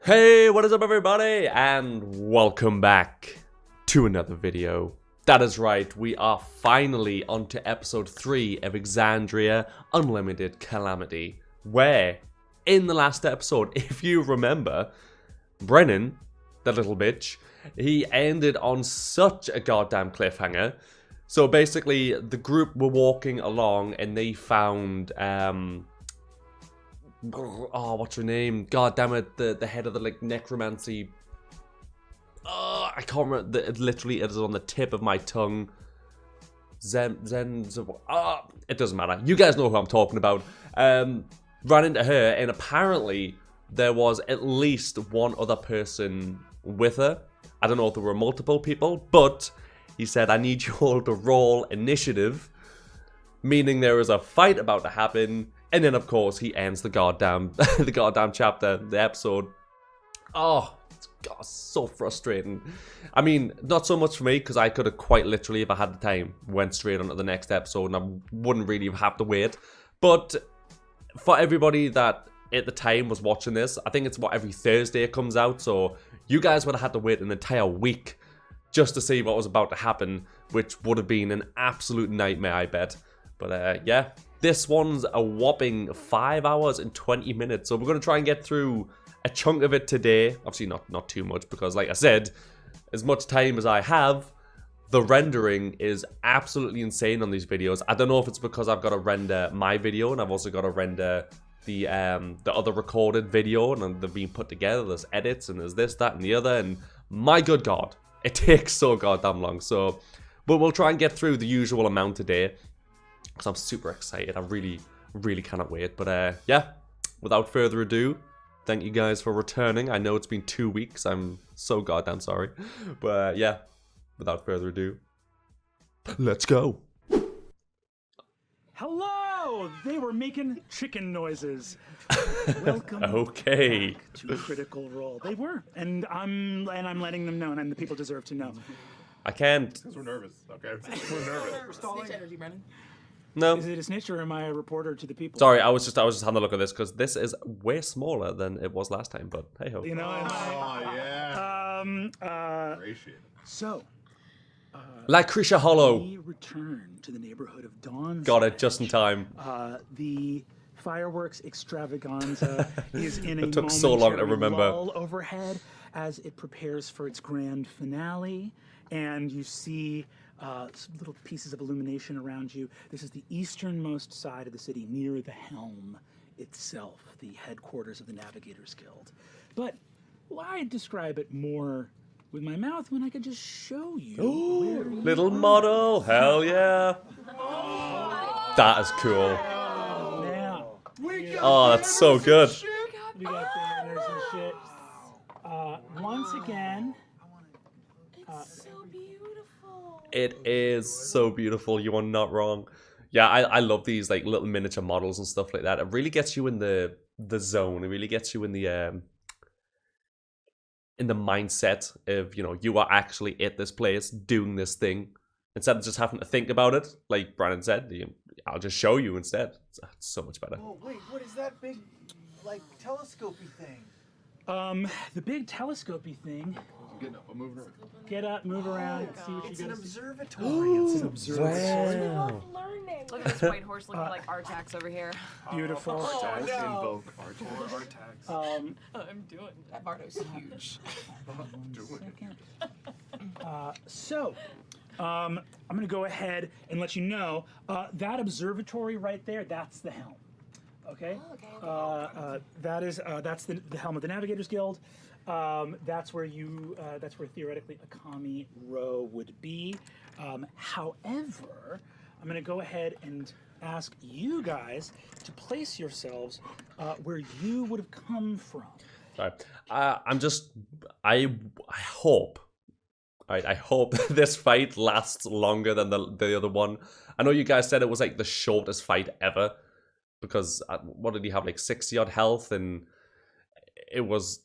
Hey, what is up everybody, and welcome back to another video. That is right, we are finally onto episode 3 of Exandria Unlimited Calamity, where, in the last episode, if you remember, Brennan, the little bitch, he ended on such a goddamn cliffhanger. So basically, the group were walking along and they found, oh, what's her name? God damn it, the head of the like necromancy. Oh, I can't remember. It literally is on the tip of my tongue. It doesn't matter. You guys know who I'm talking about. Ran into her, and apparently there was at least one other person with her. I don't know if there were multiple people, but he said, I need you all to roll initiative, meaning there is a fight about to happen. And then, of course, he ends the goddamn, chapter, the episode. Oh, God, so frustrating. I mean, not so much for me, because I could have quite literally, if I had the time, went straight on to the next episode, and I wouldn't really have to wait. But for everybody that at the time was watching this, I think it's every Thursday it comes out, so you guys would have had to wait an entire week just to see what was about to happen, which would have been an absolute nightmare, I bet. But yeah. This one's a whopping 5 hours and 20 minutes, so we're going to try and get through a chunk of it today. Obviously not too much, because like I said, as much time as I have, the rendering is absolutely insane on these videos. I don't know if it's because I've got to render my video, and I've also got to render the other recorded video, and they've been put together. There's edits, and there's this, that, and the other, and my good God, it takes so goddamn long. So, but we'll try and get through the usual amount today, because I'm super excited. I really cannot wait. But yeah, without further ado, thank you guys for returning. I know it's been 2 weeks. I'm so goddamn sorry. But yeah, without further ado, let's go. Hello! They were making chicken noises. Welcome Okay. back to Critical Role. They were, and I'm letting them know, and the people deserve to know. I can't. Because we're nervous, okay? We're nervous. Snitch energy, Brennan. No. Is it a snitch, or am I a reporter to the people? Sorry, I was just having a look at this, because this is way smaller than it was last time. But hey ho. You know. Oh, yeah. Appreciate it. So. Lucretia Hollow. We return to the neighborhood of Dawn. Got it just in time. The fireworks extravaganza is in a It took so long to remember. lull overhead as it prepares for its grand finale, and you see some little pieces of illumination around you. This is the easternmost side of the city, near the helm itself, the headquarters of the Navigators Guild. But why describe it more with my mouth when I could just show you? Ooh, little model, hell yeah. That is cool. Now, Oh, that's so good. we got banners and shit. Once again, It's so beautiful. It is so beautiful. You are not wrong. Yeah, I love these like little miniature models and stuff like that. It really gets you in the zone. It really gets you in the mindset of, you know, you are actually at this place doing this thing instead of just having to think about it. Like Brandon said, I'll just show you instead. It's so much better. Oh wait, what is that big, like, telescopy thing? the big telescopy thing. I'm getting up. I'm moving around. Get up, move around, see what It's you an gotta see. observatory. It's an observatory. We love learning. Look at this white horse looking like Artax over here. Beautiful. Artax, no. invoke Artax. Artax. I'm doing that. Bardo's huge. So, I'm gonna go ahead and let you know that observatory right there. That's the helm. Okay. That's the helm of the Navigators Guild. That's where theoretically Akami Row would be. However, I'm going to go ahead and ask you guys to place yourselves where you would have come from. Sorry. I hope this fight lasts longer than the other one. I know you guys said it was like the shortest fight ever, because what did he have, like 60 odd health, and it was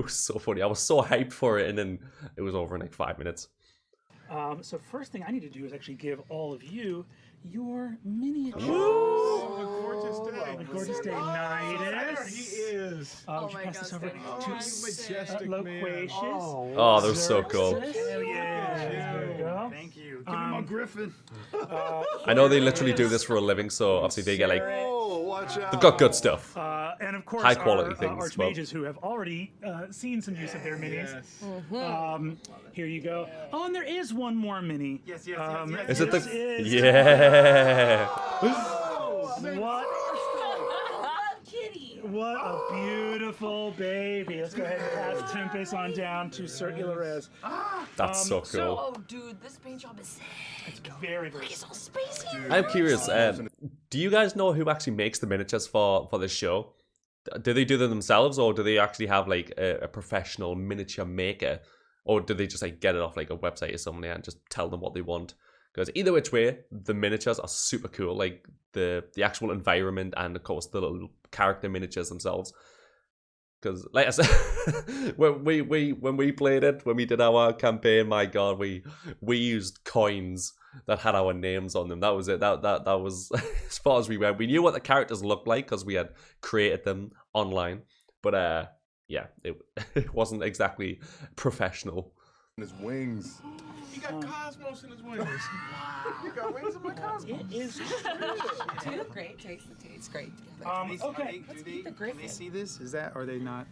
so funny. I was so hyped for it, and then it was over in like 5 minutes. So first thing I need to do is actually give all of you your miniatures. Oh, gorgeous A gorgeous day, Nidus. He is. Oh Would you my pass God, this over Stanley. to majestic man. Loquacious? Oh, they're so cool. Hell yeah. There you go. Thank you. Give him a griffin. I know they literally do this for a living, so obviously they get like Oh, watch out. they've got good stuff. And of course, High quality our, things as well. archmages who have already seen some use of their minis. Yes. Here you go. Oh, and there is one more mini. Yes, yes, yes, yes. Is it the? This is- Yeah. What? Kitty. What a beautiful baby. Let's go ahead and pass Tempest on down to Circular Res. That's so cool. Oh, dude, this paint job is sick. It's very, very It's all spacey. I'm curious. Do you guys know who actually makes the miniatures for this show? Do they do them themselves, or do they actually have like a professional miniature maker, or do they just like get it off like a website or something and just tell them what they want? Because either which way, the miniatures are super cool. Like the actual environment and of course the little character miniatures themselves. Because like I said, when we played it, when we did our campaign, my God, we used coins that had our names on them. That was it. That was as far as we went. We knew what the characters looked like because we had created them online. But yeah, it wasn't exactly professional. His wings. He got cosmos in his wings. You got wings in my cosmos. It is They look great. Tastes great. okay. The Can they Griffin. see this? Is that, or are they not?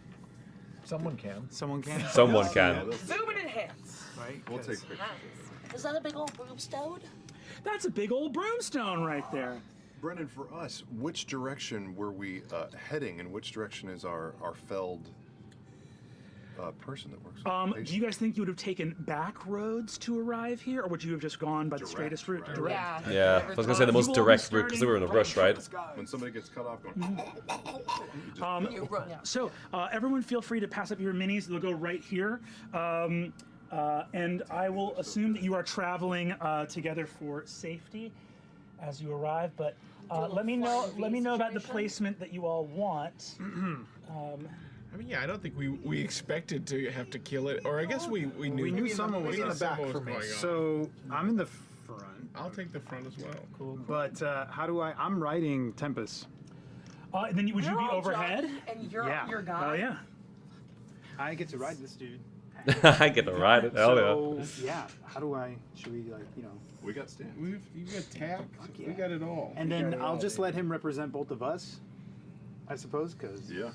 Someone can. Someone can? Someone can. Zoom and enhance. Right? We'll take pictures. Is that a big old broomstone? That's a big old broomstone right there. Brennan, for us, which direction were we heading, and which direction is our felled person that works? with Do you guys think you would have taken back roads to arrive here, or would you have just gone by the straightest route? right? Direct. Yeah, I was gonna say the most You will be direct route because we were in a rush, right? When somebody gets cut off, going. You run. So everyone feel free to pass up your minis. They'll go right here. And I will assume that you are traveling together for safety as you arrive. But let me know about the placement that you all want. I mean, yeah, I don't think we expected to have to kill it, or I guess we knew. We knew someone was in the back something for was me. going on. So I'm in the front. I'll take the front as well. Cool. But how do I'm riding Tempest. And then would you be overhead? And you're Yeah. your Oh guy. yeah. I get to ride this dude. I get to ride it. Hell yeah. So, yeah. How do should we We got stands. You got tack. yeah. We got it all. and then I'll just let him represent both of us, I suppose, because Yeah.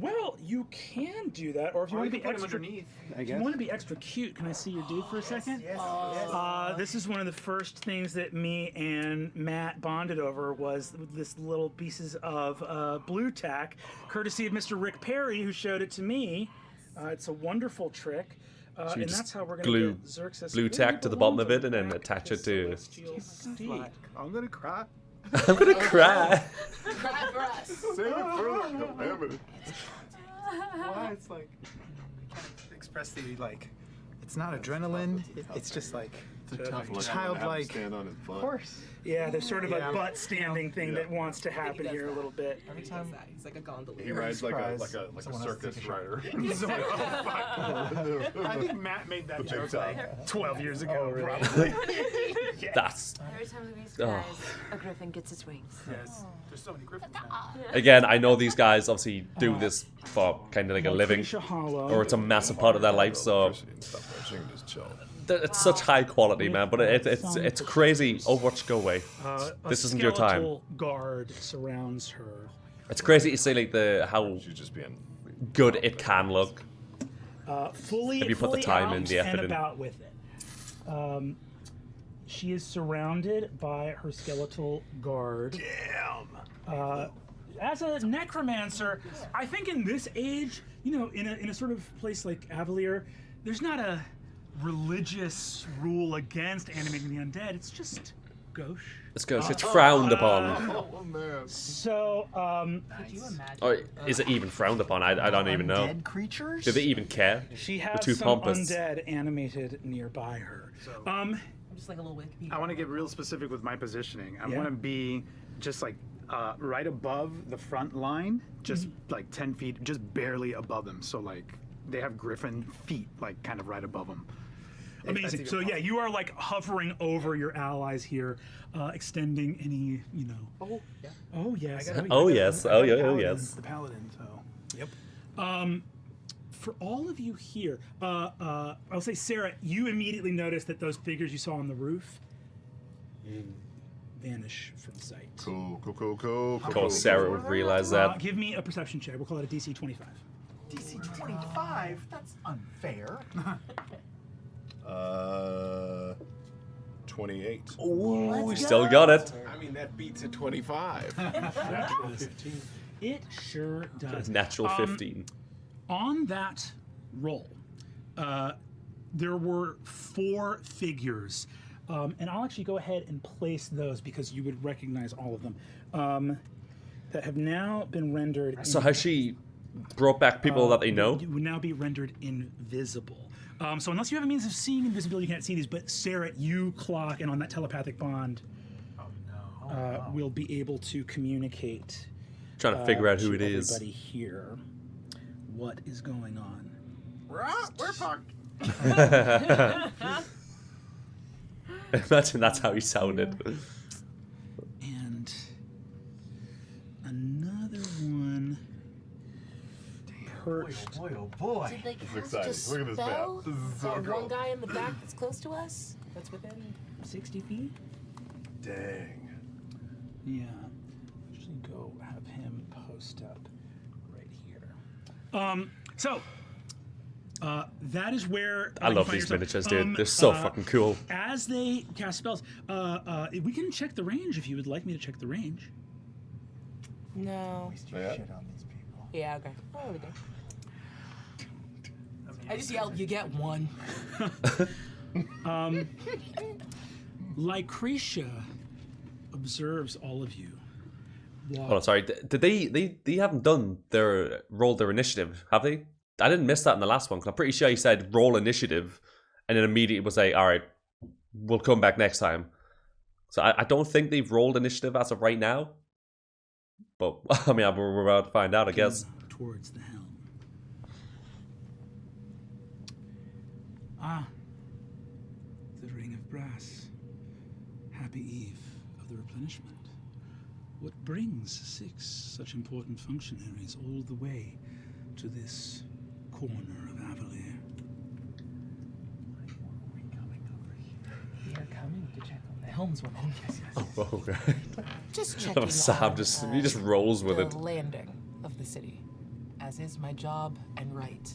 Well, you can do that, or if you want to be extra. underneath, I If guess. you want to be extra cute, can I see your dude for a second? Yes. This is one of the first things that me and Matt bonded over was this little pieces of blue tack, courtesy of Mr. Rick Perry, who showed it to me. It's a wonderful trick, So you and just that's how we're going glue to get Xerxes blue tack to the bottom of it and then attach it to. Celestial Steed. I'm gonna cry. I'm gonna cry. Cry for us. Save it for the calamity. Why? It's like I can't express the It's not adrenaline. It's just like It's a tough look. childlike. Stand on his butt. Of course. Yeah, there's sort of Yeah. a butt standing thing that wants to happen here a little bit. Every time he's like a gondolier. He rides like a Surprise. Someone else circus take a shot. rider. I think Matt made that The big joke time. like 12 years ago, probably. That's Every time Louise Oh. cries, a griffin gets its wings. Yes. There's so many griffins now. again. I know these guys obviously do this for kind of like a living, Acacia Hollow. or it's a massive part of their life. So Electricity and stuff, right? So you can just chill. it's such high quality, man. But it's crazy. Overwatch, go away. A This isn't your time. skeletal guard surrounds her. It's crazy to see like how She's just being. good it can look. Fully, If you put the fully time in, out the effort and in. about with it. She is surrounded by her skeletal guard. Damn. As a necromancer, I think in this age, in a sort of place like Avalier, there's not a religious rule against animating the undead. It's just gauche. Let's go. It's frowned upon. Oh man. So, Could you imagine? Or is it even frowned upon? I don't even know. Dead creatures? Do they even care? she has too some pompous. undead animated nearby her. Just like a little Wikipedia. I want to get real specific with my positioning. I Yeah. want to be just like right above the front line, just like 10 feet, just barely above them. So like they have griffin feet, like kind of right above them. Amazing. So yeah, you are like hovering over your allies here, extending any, you know. Oh, yeah. Oh yes. Oh yes. Oh yeah. Oh yes. The paladin, so. Yep. For all of you here, I'll say, Sarah, you immediately notice that those figures you saw on the roof vanish from sight. Cool. Of course, Sarah would realize that. Give me a perception check. We'll call it a DC 25. DC 25? That's unfair. 28. Ooh, we still got it. I mean, that beats a 25. It sure does. Natural 15. On that roll, there were 4 figures, and I'll actually go ahead and place those because you would recognize all of them, that have now been rendered. So has she brought back people that they know? You would now be rendered invisible. So unless you have a means of seeing invisibility, you can't see these. But Sarah, you clock, and on that telepathic bond, will be able to communicate. Trying to figure out who it is. Everybody here, what is going on? We're fucked. Imagine that's how he sounded. And another one perched. Boy, oh boy. Did they cast exciting. a Look at this spell? map. This is so That cool. one guy in the back that's close to us? That's within 60 feet? Dang. Yeah. Actually go have him post up right here. That is where I love these miniatures, dude. They're so fucking cool. As they cast spells, we can check the range if you would like me to check the range. No. Waste your Yeah. shit on these people. Yeah, okay. Oh, we go. I just yelled, you get one. Lycretia observes all of you. Oh, sorry. Did they haven't done rolled their initiative, have they? I didn't miss that in the last one because I'm pretty sure he said roll initiative, and then immediately was like, all right, we'll come back next time. So I don't think they've rolled initiative as of right now. But I mean, we're about to find out, I guess. Towards the helm. Ah, the ring of brass. Happy eve of the replenishment. What brings 6 such important functionaries all the way to this corner of Avalier? We are coming to check on the helmswoman. Oh, okay. Just checking Sam on, he just rolls with the it. landing of the city, as is my job and right.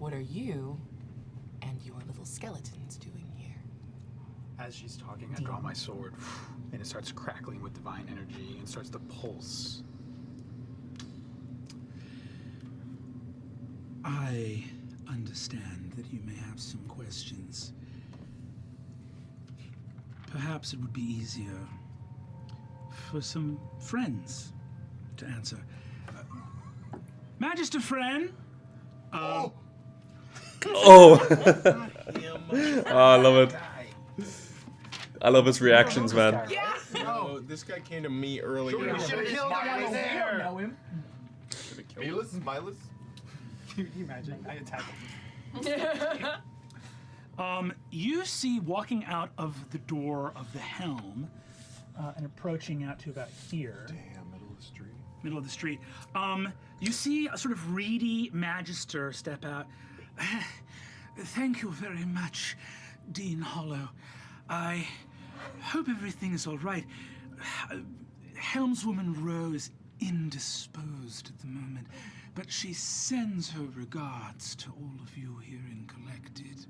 What are you and your little skeletons doing here? As she's talking, I draw my sword, and it starts crackling with divine energy and starts to pulse. I understand that you may have some questions. Perhaps it would be easier for some friends to answer. Magister friend? Oh. Oh, I love it. I love his reactions, man. No, this guy came to me earlier. We should have killed him while Smiley there. know him. Milus? Can you imagine? I attack him. You see walking out of the door of the helm and approaching out to about here. Damn, middle of the street. Middle of the street. You see a sort of reedy magister step out. Thank you very much, Dean Hollow. I hope everything is all right. Helmswoman Rose indisposed at the moment, but she sends her regards to all of you here in Collected.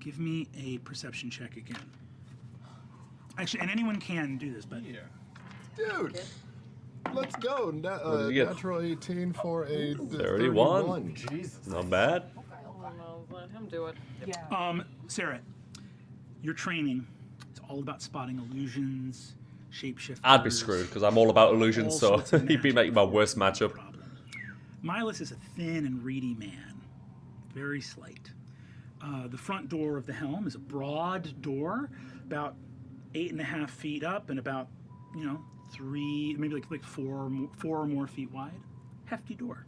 Give me a perception check again. Actually, and anyone can do this, but Yeah. Dude, let's go. did you get? Natural 18 for a 31. Jesus. Not bad. Oh, no, let him do it. Yeah. Sarah, your training, it's all about spotting illusions, shapeshifters. I'd be screwed because I'm all about illusions, all so sorts of he'd be magic. making my worst matchup. Problem. Milas is a thin and reedy man, very slight. The front door of the helm is a broad door, about 8.5 feet up and about, 3, maybe like 4 or more feet wide. Hefty door.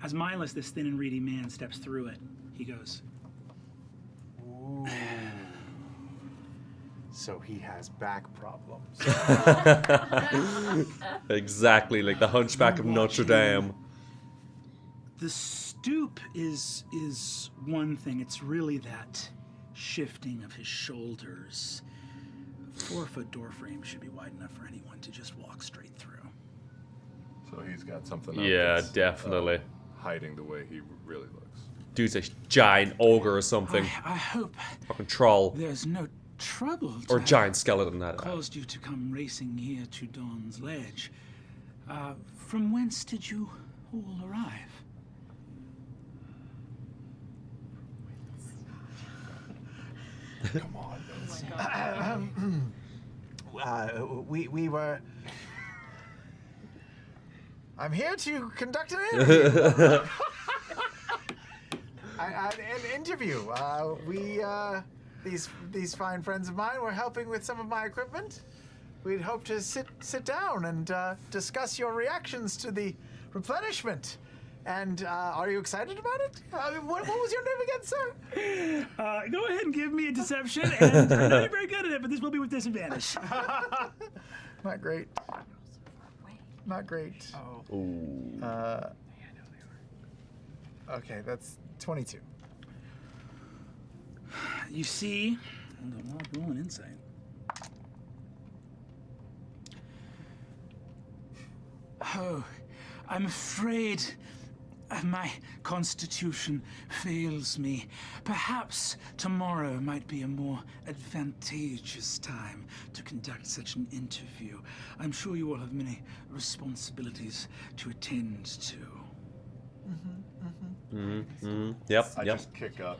As Milas, this thin and reedy man, steps through it, he goes, Ooh. So he has back problems. Exactly, like the Hunchback of Notre Dame. The stoop is one thing. It's really that shifting of his shoulders. 4-foot door frame should be wide enough for anyone to just walk straight through. So he's got something up Yeah, that's, definitely. hiding the way he really looks. Dude's a giant ogre or something. I hope Fucking troll. there's no trouble to Or have giant skeleton. That. caused you to come racing here to Dawn's Ledge. From whence did you all arrive? Come on. We were. I'm here to conduct an interview. An interview. These fine friends of mine were helping with some of my equipment. We'd hope to sit down and discuss your reactions to the replenishment. And are you excited about it? What was your name again, sir? Go ahead and give me a deception, and I'm not very good at it, but this will be with disadvantage. Not great. Not great. Ooh. Okay, that's 22. You see, I'll roll an insight. Oh, I'm afraid my constitution fails me. Perhaps tomorrow might be a more advantageous time to conduct such an interview. I'm sure you all have many responsibilities to attend to. Yep. I Yep. just kick up,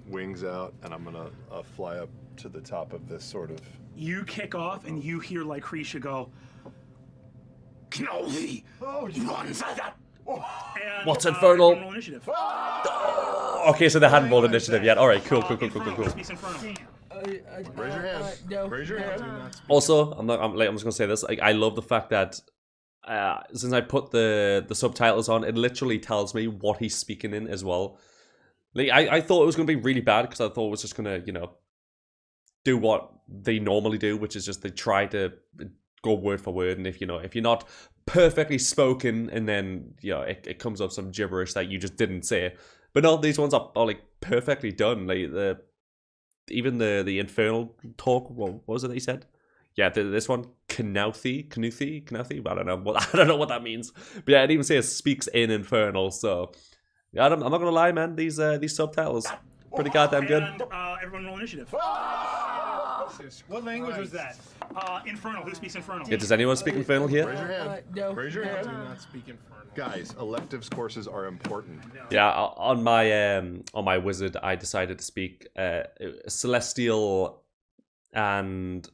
wings out, and I'm gonna fly up to the top of this sort of. You kick off, and you hear Lycretia go, Knowly! Run for that! And, What's infernal? roll initiative. Okay, so they hadn't rolled initiative yet. All right, cool. Infernal, speaks Infernal. Raise your hand. No. Raise your hand. Also, I'm just gonna say this. Like, I love the fact that since I put the subtitles on, it literally tells me what he's speaking in as well. Like, I thought it was gonna be really bad because I thought it was just gonna, do what they normally do, which is just they try to go word for word, and if you're not perfectly spoken, and then it comes up some gibberish that you just didn't say. But no, these ones are like perfectly done. Like even the infernal talk. What was it that he said? Yeah, this one, Kanouthi. I don't know what that means. But yeah, it even says speaks in infernal. So yeah, I'm not gonna lie, man. These subtitles pretty goddamn good. And everyone roll initiative. What language was that? Infernal. Who speaks Infernal? Yeah, does anyone speak infernal here? Raise your hand. No. Raise your I do hand. not speak infernal. Guys, electives courses are important. Yeah, on my wizard, I decided to speak celestial, and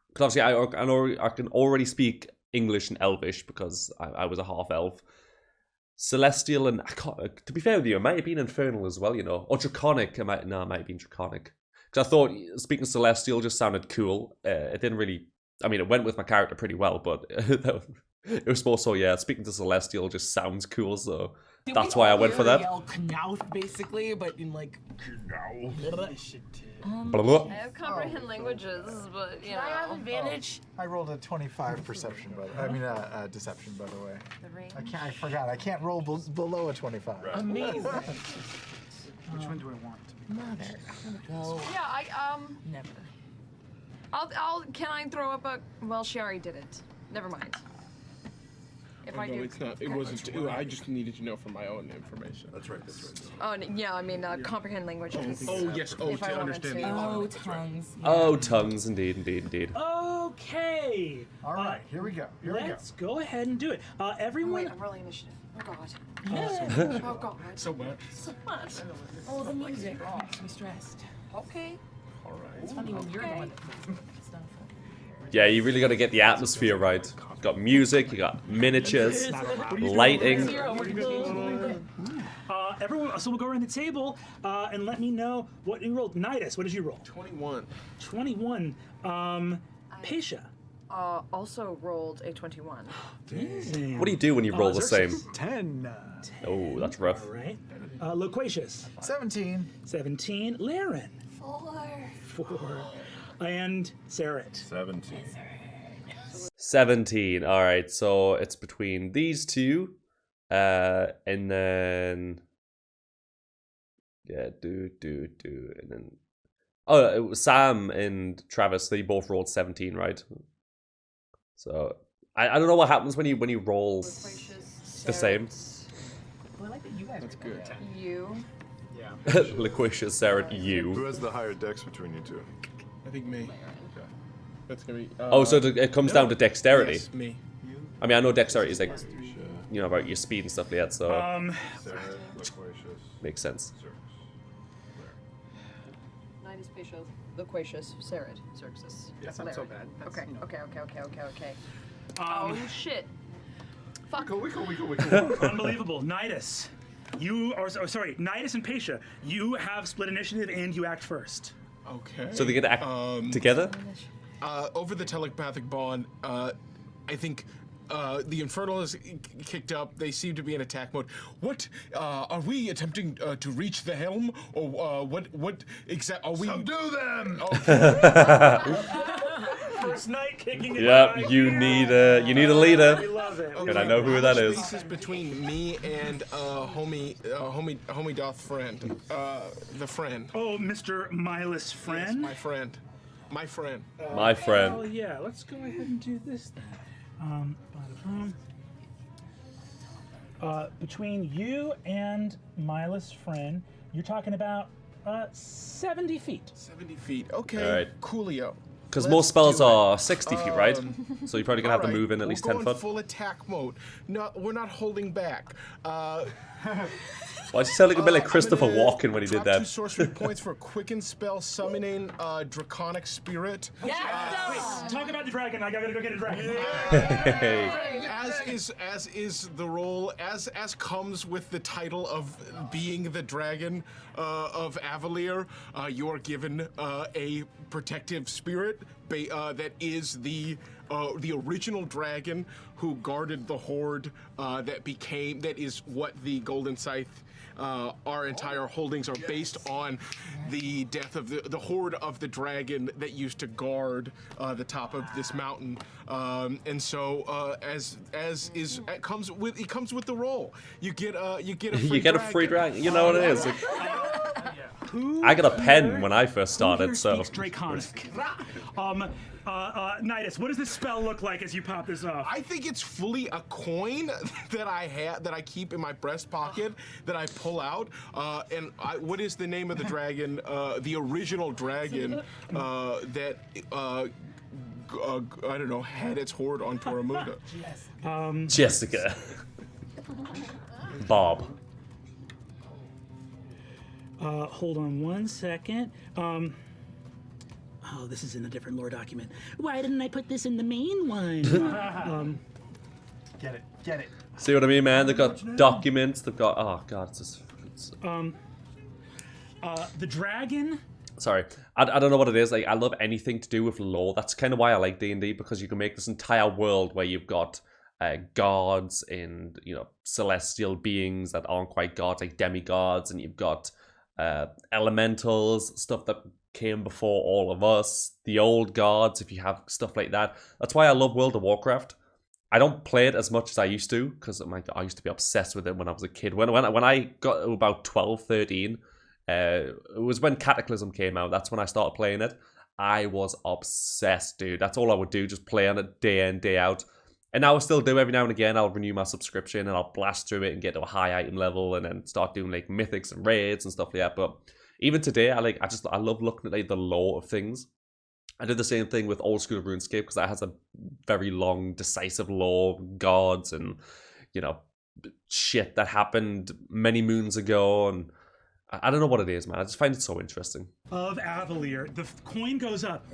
because obviously I can already speak English and Elvish because I was a half elf. Celestial and to be fair with you, it might have been infernal as well, or draconic. It might have been draconic. Because I thought speaking Celestial just sounded cool. It didn't really. I mean, it went with my character pretty well, but it was more so, speaking to Celestial just sounds cool, so that's why I went for that. Yell Knauth, basically, but in like. Blah. I have comprehend languages, but Can I have advantage? I rolled a 25 perception, deception, by the way. the range. I forgot. I can't roll below a 25. Amazing. Which one do I want? Mother. Go. Yeah, Never. can I throw up a, well, she already did it. Never mind. If I No, do. it's not. It wasn't. I just needed to know for my own information. That's right. Oh, yeah, I mean, comprehend languages. Oh yes. Oh, If I to wanted understand. to. Oh, tongues. Oh, tongues, indeed. Okay. All right, here we go. Let's go ahead and do it. Wait, Everyone. I'm rolling initiative. Oh, God. Yeah. Oh, God. So much. So much. Oh, the music makes me stressed. Okay. All right. It's funny when you're the one that stuff. Yeah, you really got to get the atmosphere right. You got music, you got miniatures, lighting. Everyone. So we'll go around the table and let me know what you rolled. Nidus, what did you roll? 21. 21. Pesha. Also rolled a 21. What do you do when you roll the same? 10. Oh, that's rough. All right. Loquacious. 17. 17. Laren. 4. And Saret. 17. 17. All right, so it's between these two, and then and then it was Sam and Travis. They both rolled 17, right? So I don't know what happens when you roll the same. Well, I like that you guys. That's good. You. Yeah. Loquacious Sarah, you. Who has the higher dex between you two? I think me. That's gonna be. So it comes down to dexterity. Yes, me. I mean, I know dexterity is like, you know, about your speed and stuff like that, so Sarah, Loquacious, makes sense. Nidus, Patient, Loquacious, Saret, Xerxes. That's not so bad. That's, Okay, you know. okay. Oh shit. Fuck. Unbelievable. Nidus. Nidus and Pasha, you have split initiative and you act first. Okay. So they get to act together? Over the telepathic bond, I think the Infernal is kicked up. They seem to be in attack mode. What are we attempting to reach the helm, or what exactly are we? Subdue them! First night kicking it. Yep, you need a leader. We love it. And I know who that is. Space is between me and homie doth friend, the friend. Oh, Mr. Milus friend. Yes, my friend. My friend. My Oh friend. yeah, let's go ahead and do this then. Between you and Milus friend, you're talking about 70 feet. 70 feet. Okay. All right. Coolio. Because Let's most spells do it. are 60 feet, right? So you're probably going to have to Alright, move in at least we're 10 going foot. full attack mode. No, we're not holding back. Why does he sound like a bit like Christopher I'm gonna Walken when he did drop 2 that? sorcery points for quicken spell summoning Draconic Spirit. Talk about the dragon. I gotta go get a dragon. Hey. As is the role, as comes with the title of being the dragon of Avalier, you are given a protective spirit that is the original dragon who guarded the horde that is what the Golden Scythe. Our entire holdings are based on the death of the horde of the dragon that used to guard the top of this mountain, and so it comes with the role. You get a free dragon. You know what it is. Like, I got a pen when I first started, so. Draconic. Nidus, what does this spell look like as you pop this off? I think it's fully a coin that I keep in my breast pocket that I pull out. What is the name of the dragon? The original dragon that I don't know, had its horde on Toramuga. Jessica. Bob. Hold on one second. Oh, this is in a different lore document. Why didn't I put this in the main one? Get it. See what I mean, man? They've got documents. They've got. Oh god, it's just. The dragon. Sorry, I don't know what it is. Like, I love anything to do with lore. That's kind of why I like D&D, because you can make this entire world where you've got gods and, you know, celestial beings that aren't quite gods, like demigods, and you've got elementals, stuff that came before all of us, the old gods, if you have stuff like that. That's why I love World of Warcraft. I don't play it as much as I used to, because I used to be obsessed with it when I was a kid. When I got about 12, 13, it was when Cataclysm came out. That's when I started playing it. I was obsessed, dude. That's all I would do, just play on it day in, day out. And I still do every now and again. I'll renew my subscription and I'll blast through it and get to a high item level and then start doing like mythics and raids and stuff like that. But even today, I love looking at like the lore of things. I did the same thing with old school RuneScape because that has a very long, decisive lore of gods and, you know, shit that happened many moons ago. And I don't know what it is, man. I just find it so interesting. Of Avalier, the coin goes up.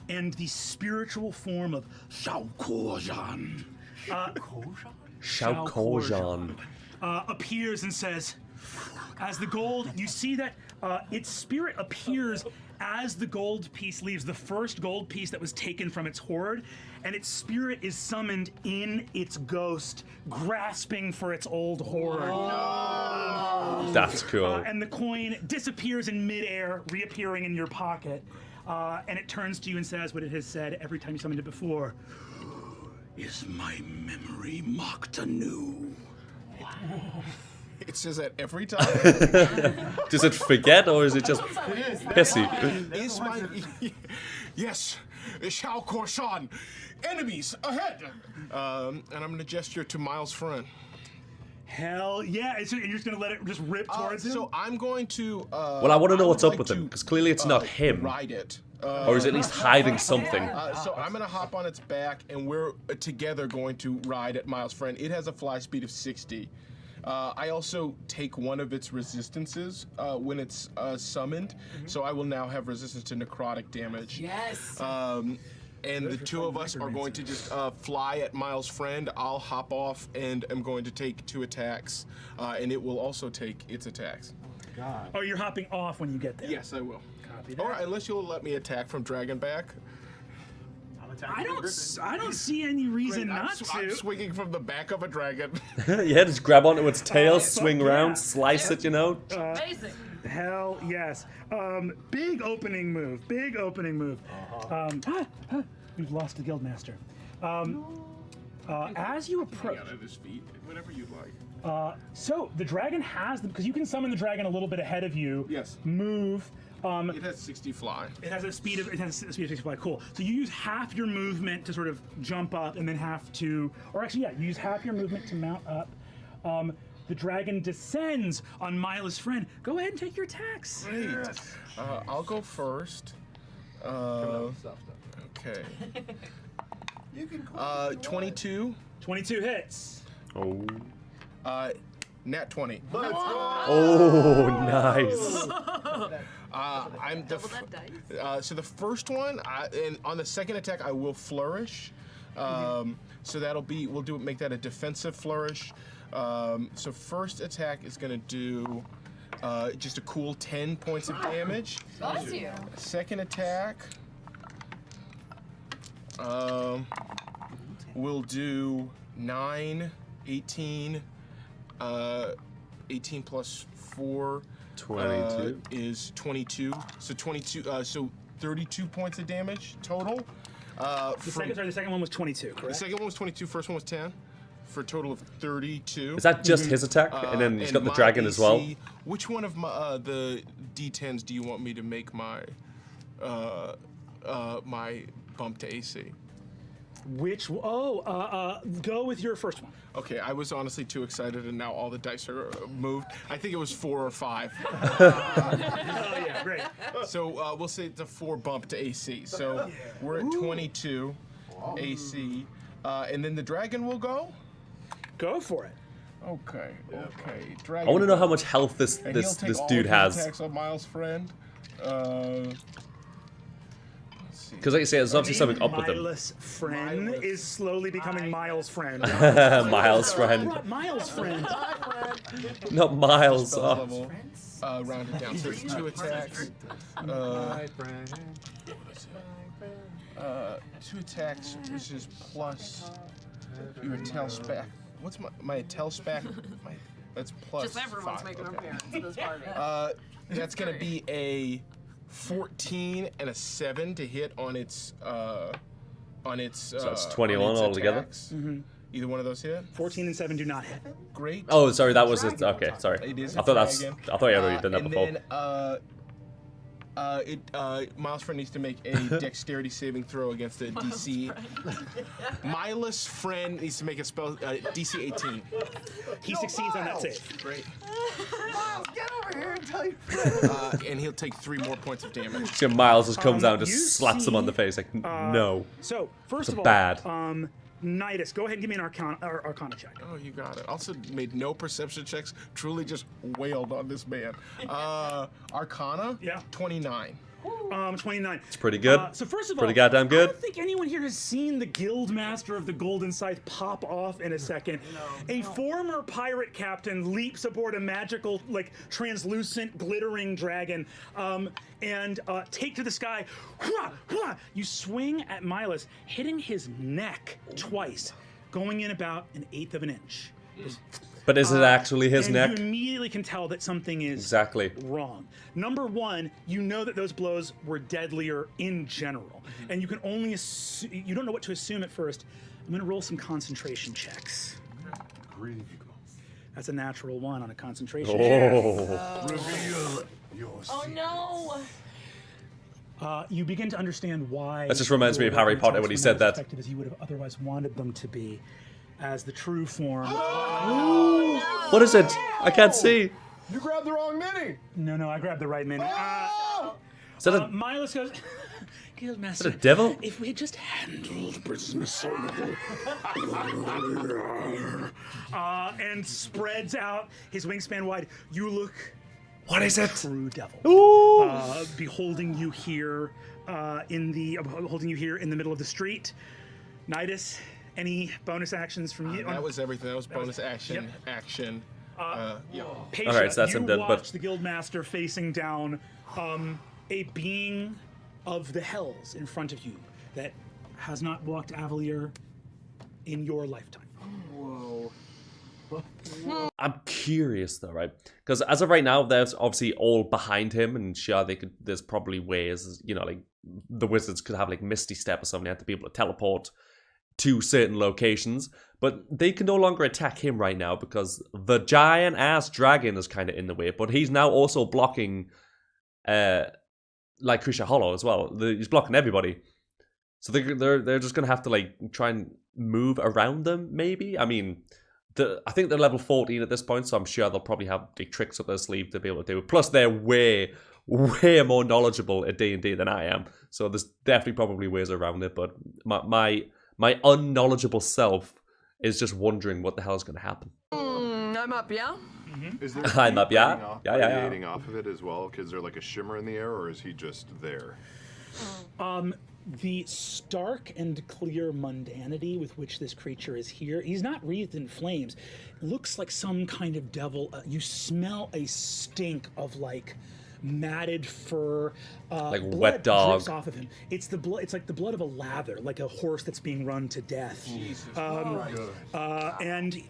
And the spiritual form of Shao Korjan Shao Korjan appears and says, As the gold, you see that its spirit appears as the gold piece leaves, the first gold piece that was taken from its hoard, and its spirit is summoned in its ghost, grasping for its old hoard. That's cool. And the coin disappears in midair, reappearing in your pocket, and it turns to you and says what it has said every time you summoned it before. Is my memory mocked anew? It says that every time. Does it forget or is it just pissy? Is my yes, Shao Korshan, enemies ahead. And I'm gonna gesture to Miles' friend. Hell yeah! And you're just gonna let it just rip towards him? So I'm going to. Well, I want to know what's up with him because clearly it's not him. Ride it. Or is it at least hiding something? So I'm gonna hop on its back, and we're together going to ride at Miles' friend. It has a fly speed of 60. I also take one of its resistances when it's summoned, so I will now have resistance to necrotic damage. Yes. And the two of us are going to just fly at Miles' friend. I'll hop off and am going to take 2 attacks, and it will also take its attacks. Oh, you're hopping off when you get there. Yes, I will. Copy that. Or unless you'll let me attack from Dragon back. I don't see any reason not I'm to. swinging from the back of a dragon. Yeah, just grab onto its tail, swing yeah. around, slice it, you know? Amazing. Hell yes. Big opening move. Big opening move. We've lost the guildmaster. As you approach. Out of his feet, whatever you'd like. So the dragon has them because you can summon the dragon a little bit ahead of you. Yes. Move. It has 60 fly. It has a speed of 65. Cool. So you use half your movement to sort of jump up, and then half to, or actually, yeah, you use half your movement to mount up. The dragon descends on Mila's friend. Go ahead and take your attacks. Great. I'll go first. Okay. 22. 22 hits. Oh. Nat 20. Oh, nice. I'm the Double that dice. so the first one, and on the second attack, I will flourish. So that'll be make that a defensive flourish. So first attack is gonna do just a cool 10 points of damage. Bless you. Second attack will do 9, 18, 18 plus 4. 22. Is 22. So 22. So 32 points of damage total. The second one was 22, correct? The second one was 22. First one was 10. For a total of 32. Is that just his attack? And then he's got the dragon as well? Which one of my the D10s do you want me to make my my bump to AC? Which? Oh, go with your first one. Okay, I was honestly too excited, and now all the dice are moved. I think it was 4 or 5. Oh yeah, great. So we'll say it's a 4 bump to AC. So we're at 22 AC, and then the dragon will go. Go for it. Okay. Dragon. I want to know how much health this And he'll take all dude of his has. attacks on Miles' friend. Let's see. Because like you say, there's obviously something up with him. Miles' friend Miles. is slowly becoming Miles' friend. Miles' friend. Miles' friend. Not Miles. Spell Oh. level, rounded down. So it's 2 attacks. 2 attacks, which is plus your Intel spec. What's my Intel spec? That's plus Just everyone's 5. making Okay. appearance at this party. That's gonna be a 14 and a 7 to hit on its So it's 21 altogether? Mm-hmm. Either one of those hit. 14 and 7 do not hit. Great. Oh, sorry, that was it. Okay, sorry. It is I a thought dragon. I thought you had already done that and before. Then Miles' friend needs to make a dexterity saving throw against a DC. Miles' friend needs to make a spell DC 18. He succeeds on that save. Great. Miles, get over here and tell your And he'll take 3 more points of damage. So Miles just comes out and you just slaps him on the see, face like, no. So, first It's of all, bad. Nidus, go ahead and give me an Arcana check. Oh, you got it. Also made no perception checks. Truly just wailed on this man. Arcana? Yeah. 29. 29. It's pretty good. So first of all, Pretty goddamn good. I don't think anyone here has seen the Guild Master of the Golden Scythe pop off in a second. A former pirate captain leaps aboard a magical, like, translucent, glittering dragon, and take to the sky. Hwah, hwah. You swing at Milas, hitting his neck twice, going in about 1/8 of an inch. But is it actually his and neck? You immediately can tell that something is Exactly. wrong. Number one, you know that those blows were deadlier in general, and you can only you don't know what to assume at first. I'm going to roll some concentration checks. That's a natural 1 on a concentration check. Reveal your Oh no! You begin to understand why. That just reminds me of Harry Potter when he said that. Effective as you would have otherwise wanted them to be, as the true form. What is it? I can't see. You grabbed the wrong mini! No, I grabbed the right minute. Is that a, Milas goes, Guildmaster, is that a devil? if we had just handled business a little. And spreads out his wingspan wide. You look What is it? true devil. Ooh. Beholding you here in the middle of the street. Nidus, any bonus actions from you? That was everything. That was bonus action. Yep. Action. Yeah. Pasha, Alright, so that's you him dead, watch but- the Guildmaster facing down a being of the hells in front of you that has not walked Avalier in your lifetime. I'm curious though, right? Because as of right now, there's obviously all behind him, and sure, there's probably ways, you know, like the wizards could have like Misty Step or something, they have to be able to teleport to certain locations, but they can no longer attack him right now because the giant ass dragon is kind of in the way, but he's now also blocking like Krisha Hollow as well. He's blocking everybody. So they're just gonna have to like try and move around them, maybe. I mean, I think they're level 14 at this point, so I'm sure they'll probably have the tricks up their sleeve to be able to do it. Plus, they're way more knowledgeable at D&D than I am, so there's definitely probably ways around it. But my unknowledgeable self is just wondering what the hell is going to happen. I'm up, yeah? Is there I'm up, yeah? Yeah. radiating off of it as well? Is there like a shimmer in the air, or is he just there? The stark and clear mundanity with which this creature is here, he's not wreathed in flames. Looks like some kind of devil. You smell a stink of like matted fur, Like blood wet dog. drips off of him. It's the blood. It's like the blood of a lather, like a horse that's being run to death. And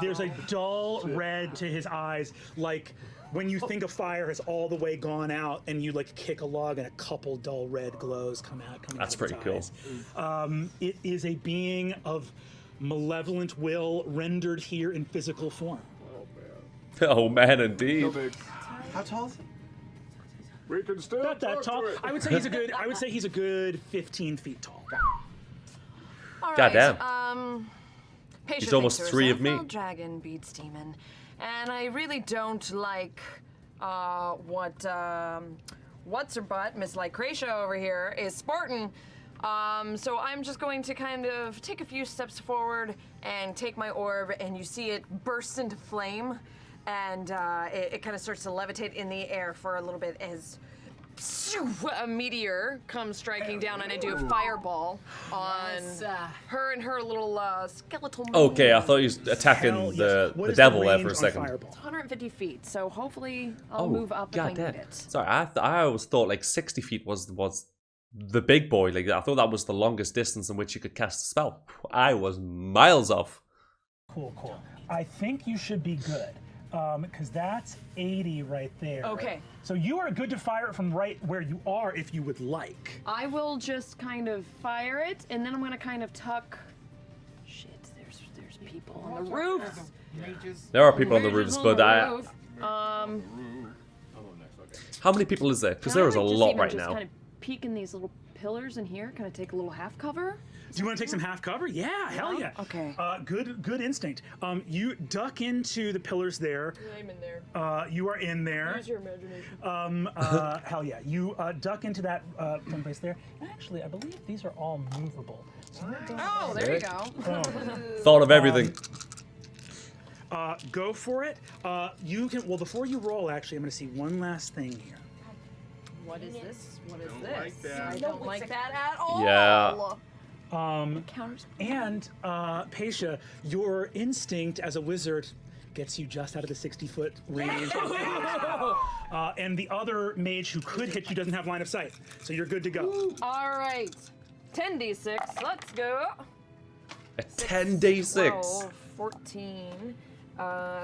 there's a dull red to his eyes, like when you think a fire has all the way gone out, and you like kick a log, and a couple dull red glows come out. That's pretty cool. It is a being of malevolent will rendered here in physical form. Oh man, indeed. How tall is it? We can still Not that talk tall. to it. I would say he's a good 15 feet tall. All Goddamn. right. Patient He's almost thinks 3 herself, of me. "Well, dragon beats demon, and I really don't like what's her butt, Miss Lycratia over here, is sporting. So I'm just going to kind of take a few steps forward and take my orb, and you see it burst into flame, and it kind of starts to levitate in the air for a little bit as a meteor comes striking down, and I do a fireball on her and her little skeletal. Okay, I thought you was attacking Hell yes. the What is devil the there range for a on second. Fireball? 150 feet, so hopefully I'll move up if I need goddamn. it. Sorry, I always thought like 60 feet was the big boy. Like I thought that was the longest distance in which you could cast a spell. I was miles off. Cool. I think you should be good, because that's 80 right there. Okay. So you are good to fire it from right where you are if you would like. I will just kind of fire it, and then I'm gonna kind of tuck. Shit, there's people on the roofs. There are people on the roofs, Mages but on the I. roof. How many people is there? Because Can I, there is a like, just lot even right just now. Kind of peek in these little pillars in here. Kind of take a little half cover. Do you want to take some half cover? Yeah, hell yeah. Okay. Good instinct. You duck into the pillars there. I'm in there. You are in there. Use your imagination. Hell yeah. You duck into that place there. And actually, I believe these are all movable. So Oh, there you go. Thought of everything. go for it. You can. Well, before you roll, actually, I'm going to see one last thing here. What is this? What is Don't this? like that. I don't like that at all. Yeah. Counters. And Paisha, your instinct as a wizard gets you just out of the 60-foot range. And the other mage who could hit you doesn't have line of sight, so you're good to go. All right. 10d6. Let's go. A 10d6. 12, 14,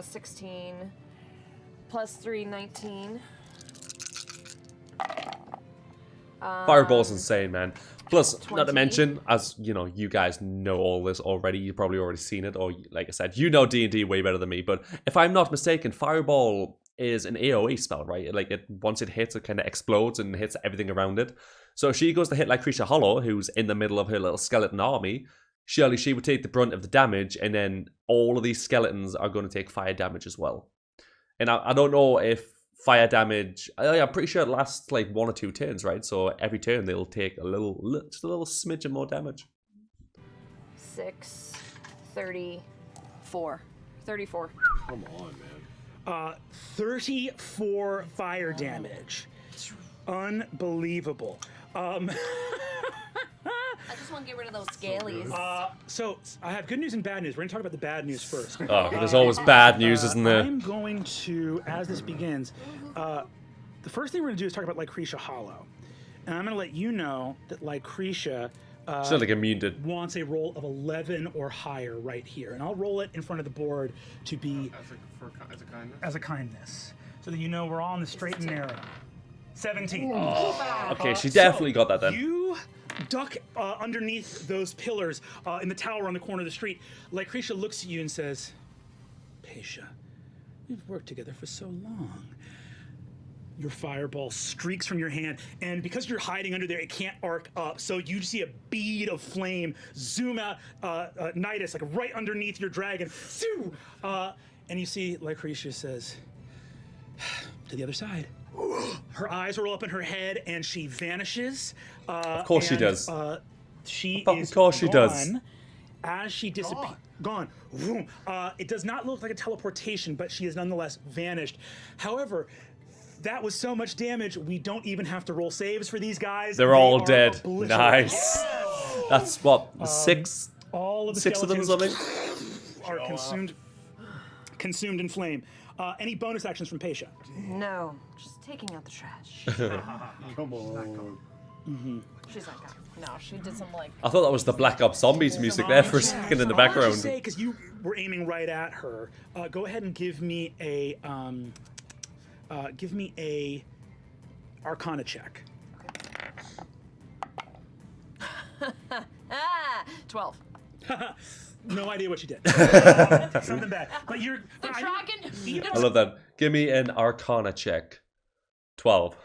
16, plus 3, 19. Fireball's insane, man. Plus, not to 20. mention, as you know, you guys know all this already. You've probably already seen it, or like I said, you know D&D way better than me. But if I'm not mistaken, Fireball is an AOE spell, right? Like once it hits, it kind of explodes and hits everything around it. So if she goes to hit like Krisha Hollow, who's in the middle of her little skeleton army, surely she would take the brunt of the damage, and then all of these skeletons are going to take fire damage as well. And I don't know if fire damage, I'm pretty sure it lasts like 1 or 2 turns, right? So every turn they'll take just a little smidgen more damage. 6, 34. 34. Come on, man. 34 fire damage. Unbelievable. I just want to get rid of those scalies. So I have good news and bad news. We're going to talk about the bad news first. Oh, there's always bad news, isn't there? I'm going to, as this begins, the first thing we're going to do is talk about Lycretia Hollow. And I'm going to let you know that Lycretia She's not like immune to... wants a roll of 11 or higher right here. And I'll roll it in front of the board to be... As a kindness? As a kindness. So that you know we're all on the straight and narrow. 17. Okay, she definitely got that then. You duck underneath those pillars in the tower on the corner of the street. Lycretia looks at you and says, Paisha, we've worked together for so long. Your fireball streaks from your hand, and because you're hiding under there, it can't arc up, so you see a bead of flame zoom out, Nidus, like right underneath your dragon. And you see Lycretia says, to the other side. Her eyes roll up in her head, and she vanishes. Of course she does. She Of is course she gone does. As she disappears. Gone. Vroom. It does not look like a teleportation, but she has nonetheless vanished. However, that was so much damage, we don't even have to roll saves for these guys. They're They all are dead. obliterated. Nice. That's what, six? All of the 6 of them or skeletons something? are consumed in flame. Any bonus actions from Paisha? No, just taking out the trash. Come on. She's not gonna. No, she did some like. I thought that was the Black Ops Zombies music there for a second in the I'll background. just say, because you were aiming right at her, go ahead and give me a Arcana check. 12. No idea what you did. Something bad. But you're. The dragon. I love that. Give me an Arcana check. 12.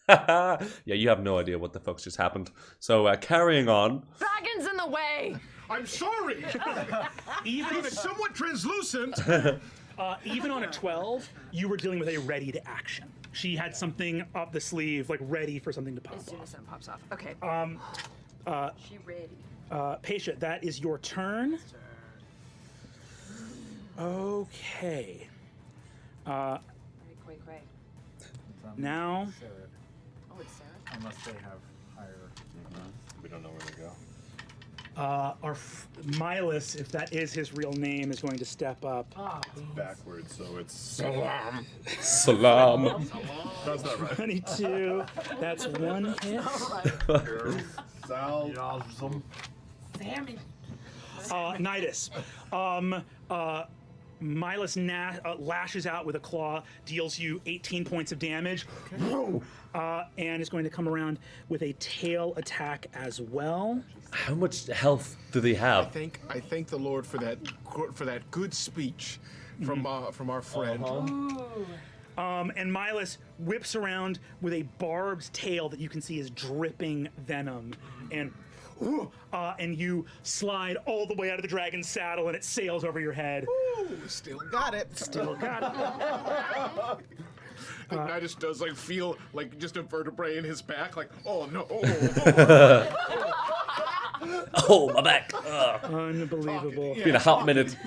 Yeah, you have no idea what the fuck's just happened. So, carrying on. Dragon's in the way. I'm sorry. Even on a, Somewhat translucent. even on a 12, you were dealing with a ready to action. She had something up the sleeve, like ready for something to pop As soon off. as that pops off. Okay. She ready. Paisha, that is your turn. Okay. Quay. Now, Oh, it's Sarah. Unless they have higher. We don't know where to go. Milas, if that is his real name, is going to step up. Backwards, so it's Salam. That's not right. 22. That's one hit. Sal. Nidus. Milas lashes out with a claw, deals you 18 points of damage, and is going to come around with a tail attack as well. How much health do they have? I thank the Lord for that good speech from our friend. And Milas whips around with a barbed tail that you can see is dripping venom, and you slide all the way out of the dragon's saddle, and it sails over your head. Ooh, still got it. Still got it. I just does like feel like just a vertebrae in his back, like oh no. Oh, my back. Unbelievable. Been a hot minute.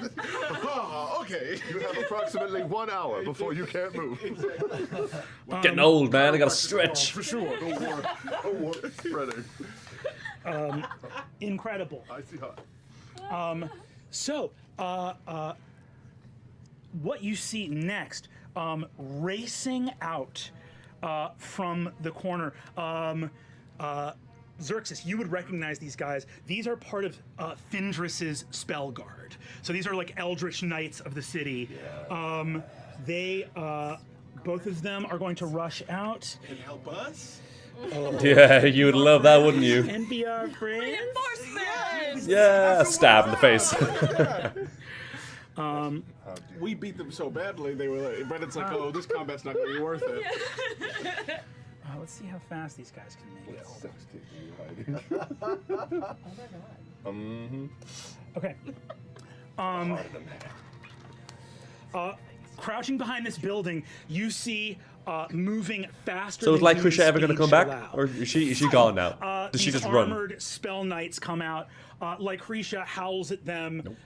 Okay. You have approximately 1 hour before you can't move. Getting old, man. I gotta stretch. For sure. Don't worry. Spreading. Incredible. I see hot. So, what you see next, racing out from the corner, Xerxes, you would recognize these guys. These are part of Findris's spell guard. So these are like eldritch knights of the city. Yeah. They, both of them are going to rush out. And help us? Yeah, you would love that, wouldn't you? And be our friends. Reinforcements! Yeah, stab in the face. We beat them so badly, they were like, Brennan's like, oh, this combat's not gonna be worth it. Let's see how fast these guys can make it. Okay. Crouching behind this building, you see moving faster. So is than Lycrisha human ever gonna speed come shall back? allow. Or is she gone now? Does she These just run? armored spell knights come out. Lycrisha howls at them.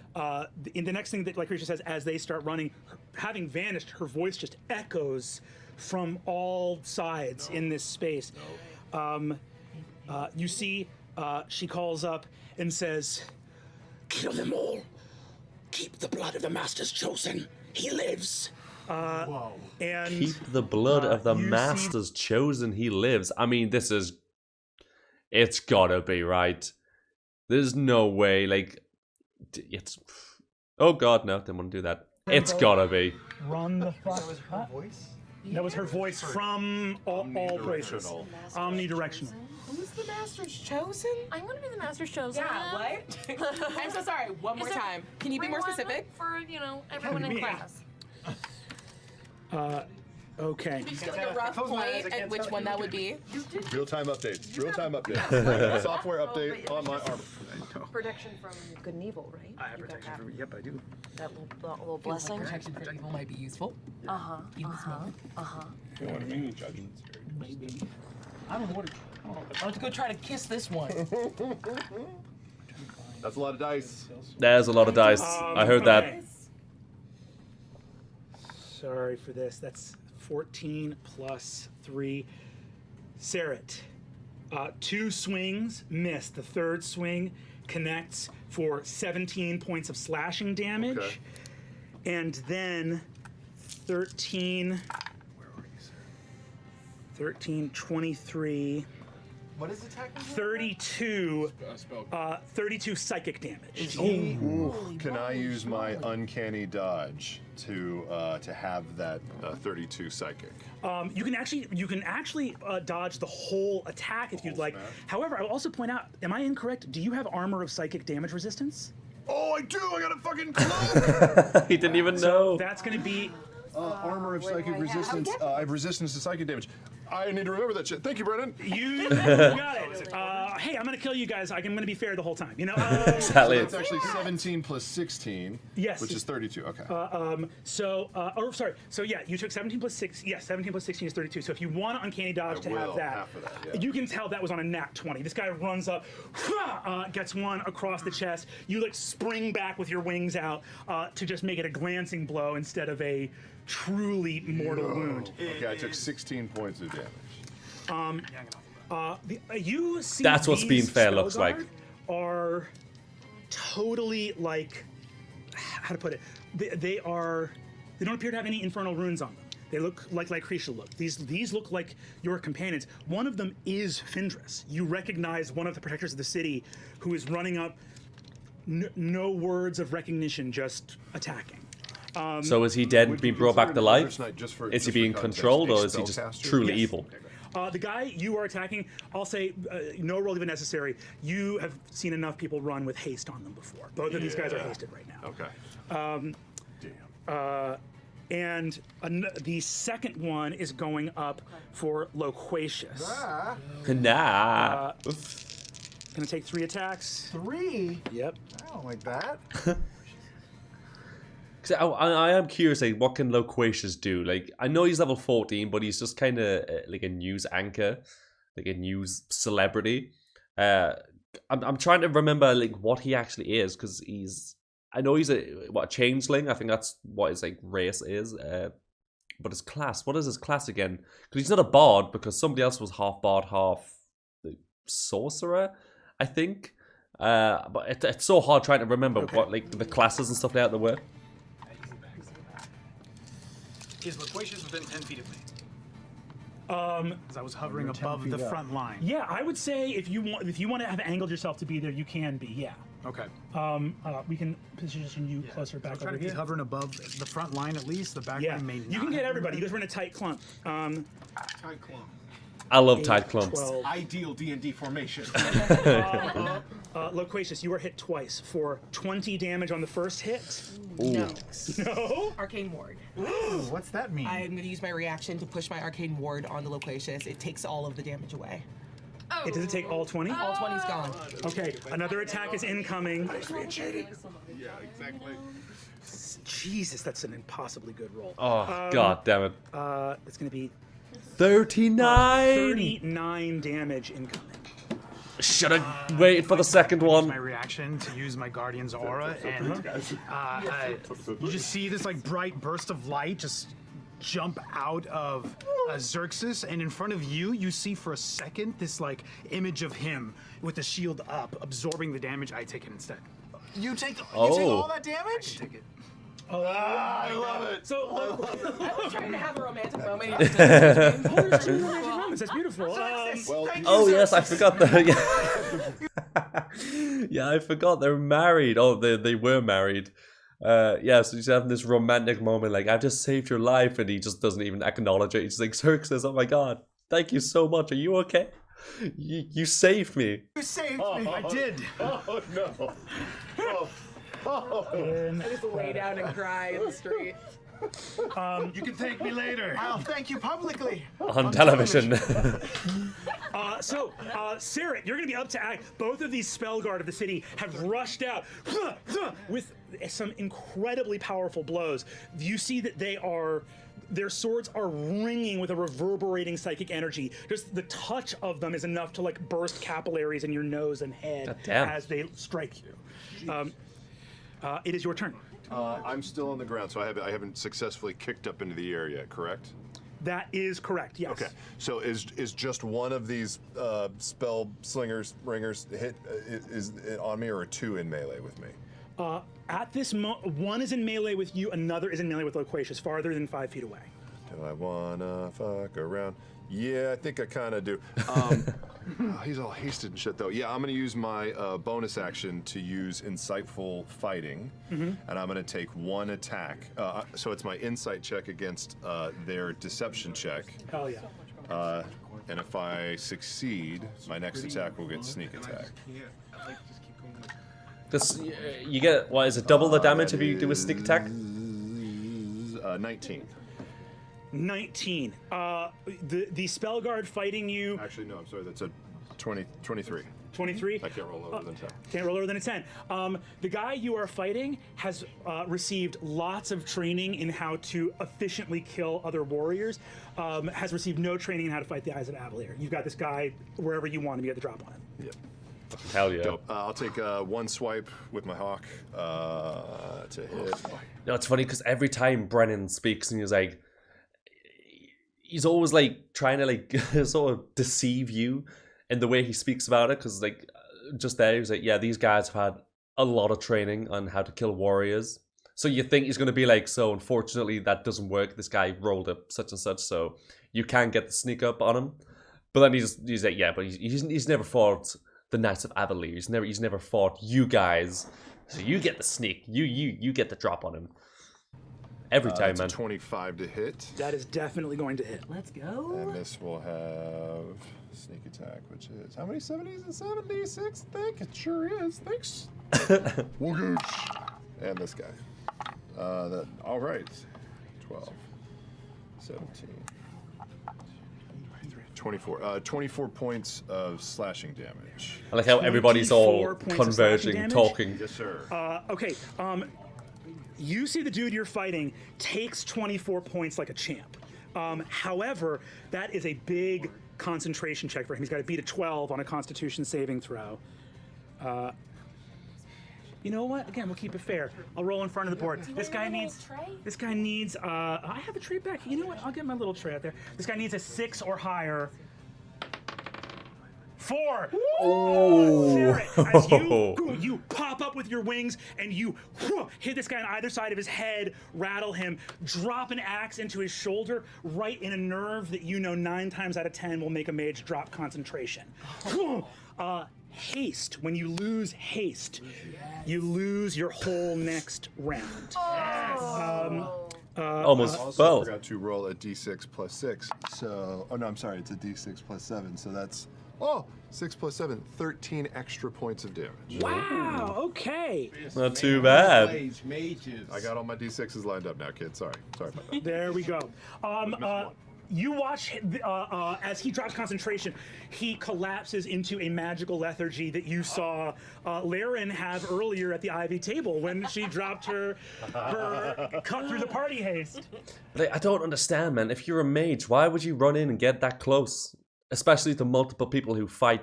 In the next thing that Lycrisha says as they start running, having vanished, her voice just echoes from all sides in this space. You see, she calls up and says, "Kill them all. Keep the blood of the Master's chosen. He lives." And Keep the blood of the you see- Masters chosen, he lives. I mean, this is... It's gotta be, right? There's no way, like... It's... Oh god, no, didn't want to do that. It's gotta be. run the fuck. That was her voice? That was her voice from all places. Omnidirectional. Who's the Master's chosen? I'm gonna be the Master's chosen. Yeah, what? I'm so sorry. One more time. Can you be more specific? For, everyone in Me. class. Okay. Just like a rough point at which one that would be. Real-time updates. Real-time updates. Software update on my armor. Protection from good and evil, right? I have protection from. Yep, I do. That little blessing. Protection for evil might be useful. In this moment. Maybe. I don't know what. I'll have to go try to kiss this one. That's a lot of dice. There's a lot of dice. I heard that. Sorry for this. That's 14 plus 3. Saret. 2 swings missed. The third swing connects for 17 points of slashing damage. Okay. And then 13. Where are you, sir? 13, 23. What is attacking? 32. 32 psychic damage. Can I use my uncanny dodge to have that 32 psychic? You can actually dodge the whole attack if you'd like. Smash. However, I will also point out, am I incorrect? Do you have armor of psychic damage resistance? Oh, I do! I got a fucking cloak! He didn't even know. That's going to be. Armor of psychic resistance. I have resistance to psychic damage. I need to remember that shit. Thank you, Brennan. You got it. Hey, I'm going to kill you guys. I'm going to be fair the whole time. Exactly. It's actually 17 plus 16. Yes. Which is 32. Okay. So yeah, you took 17 plus 6. Yes, 17 plus 16 is 32. So if you want Uncanny Dodge to have that, half of that, yeah. you can tell that was on a nat 20. This guy runs up, gets one across the chest. You spring back with your wings out to just make it a glancing blow instead of a truly mortal wound. Okay, I took 16 points of damage. You see That's what these being fair looks like. Spellguard Are totally how to put it? They don't appear to have any infernal runes on them. They look like Lycrisha look. These look like your companions. One of them is Findris. You recognize one of the protectors of the city who is running up. No words of recognition, just attacking. So is he dead and being brought back to life? Is he being for context, controlled, a or is he just spellcaster? truly Yes. evil? The guy you are attacking, I'll say no roll even necessary. You have seen enough people run with haste on them before. Both of these guys are hasted right now. Okay. Damn. And the second one is going up for Loquacious. Nah. Gonna take 3 attacks. 3? Yep. I don't like that. I am curious, what can Loquacious do? I know he's level 14, but he's just kind of like a news anchor, like a news celebrity. I'm trying to remember what he actually is, because he's I know he's a changeling. I think that's what his like race is. But his class, what is his class again? Because he's not a bard, because somebody else was half bard, half like, sorcerer, I think. But it's so hard trying to remember what like the classes and stuff like that there were. Is Loquacious within 10 feet of me? As I was hovering above the front line. Yeah, I would say if you want to have angled yourself to be there, you can be. Yeah. Okay. We can position you closer back Try over to keep here. hovering above the front line at least. The back Yeah, line may not. you can get everybody. You guys were in a tight clump. Tight clump. I love tight clumps. 12. Ideal D&D formation. Loquacious, you were hit twice for 20 damage on the first hit. No. No? Arcane Ward. What's that mean? I'm going to use my reaction to push my Arcane Ward on the Loquacious. It takes all of the damage away. Does it take all 20? All 20's gone. Okay, another attack is incoming. Yeah, exactly. Jesus, that's an impossibly good roll. Oh, god damn it. It's going to be 39! 39 damage incoming. Should have waited for the second My one. reaction to use my Guardian's aura, and you just see this like bright burst of light just jump out of Xerxes, and in front of you, you see for a second this like image of him with the shield up, absorbing the damage. I take it instead. You take Oh. all that damage? Take it. I love it. So, I was trying to have a romantic moment. that's beautiful. Oh yes, I forgot that. Yeah. Yeah, I forgot they're married. Oh, they were married. Yeah, so he's having this romantic moment, like, I've just saved your life, and he just doesn't even acknowledge it. He's like, Xerxes, oh my god, thank you so much. Are you okay? You saved me. You saved me. I did. Oh no. I just lay down and cry in the street. You can thank me later. I'll thank you publicly. On television. Sarah, you're going to be up to act. Both of these spell guard of the city have rushed out with some incredibly powerful blows. You see that their swords are ringing with a reverberating psychic energy. Just the touch of them is enough to like burst capillaries in your nose and head as they strike you. It is your turn. I'm still on the ground, so I haven't successfully kicked up into the air yet, correct? That is correct, yes. Okay, so is just one of these spell slingers, ringers hit is it on me, or are two in melee with me? At this one is in melee with you, another is in melee with Loquacious, farther than 5 feet away. Do I wanna fuck around? Yeah, I think I kind of do. He's all hasted and shit, though. Yeah, I'm gonna use my bonus action to use Insightful Fighting, and I'm gonna take one attack. So it's my insight check against their deception check. Hell yeah. And if I succeed, my next attack will get sneak attack. Yeah, I'd like to just keep going with This, you get, what is it, double the damage if you do a sneak attack? 19. 19. The spell guard fighting you. Actually, no, I'm sorry, that's a 23. 23. I can't roll over than 10. Can't roll lower than a 10. The guy you are fighting has received lots of training in how to efficiently kill other warriors. Has received no training in how to fight the Eyes of Avalier. You've got this guy wherever you want him, you get the drop on him. Yeah. Hell yeah. Dope. I'll take one swipe with my hawk to hit. No, it's funny because every time Brennan speaks and he's always like trying to like sort of deceive you in the way he speaks about it, because like just there he was like, yeah, these guys have had a lot of training on how to kill warriors. So you think he's going to be like, so unfortunately that doesn't work. This guy rolled up such and such, so you can't get the sneak up on him. But then he's like, yeah, but he's never fought the Knights of Avalier. He's never fought you guys. So you get the sneak. You get the drop on him. Every time, It's man. a 25 to hit. That is definitely going to hit. Let's go. And this will have sneak attack, which is how many 70s and 76? I think it sure is. Thanks. Woohoo. And this guy. All right. 12, 17, 24. 24 points of slashing damage. I like how everybody's all 24 points of converging, slashing talking. Yes, sir. Okay. You see the dude you're fighting takes 24 points like a champ. However, that is a big concentration check for him. He's got to beat a 12 on a Constitution saving throw. You know what? Again, we'll keep it fair. I'll roll in front of the board. This guy needs. This guy needs. I have a tray back. You know what? I'll get my little tray out there. This guy needs a 6 or higher. 4. Oh. Sarah, as you pop up with your wings and you hit this guy on either side of his head, rattle him, drop an axe into his shoulder, right in a nerve that you know 9 times out of 10 will make a mage drop concentration. Haste. When you lose haste, you lose your whole next round. Almost Also, fell. I forgot to roll a d6 plus 6. So, oh no, I'm sorry, it's a d6 plus 7. So that's 6 plus 7, 13 extra points of damage. Wow. Okay. Not too bad. I got all my d6s lined up now, kid. Sorry about that. There we go. You watch as he drops concentration, he collapses into a magical lethargy that you saw Laren have earlier at the Ivy table when she dropped her cut through the party haste. Like, I don't understand, man. If you're a mage, why would you run in and get that close? Especially to multiple people who fight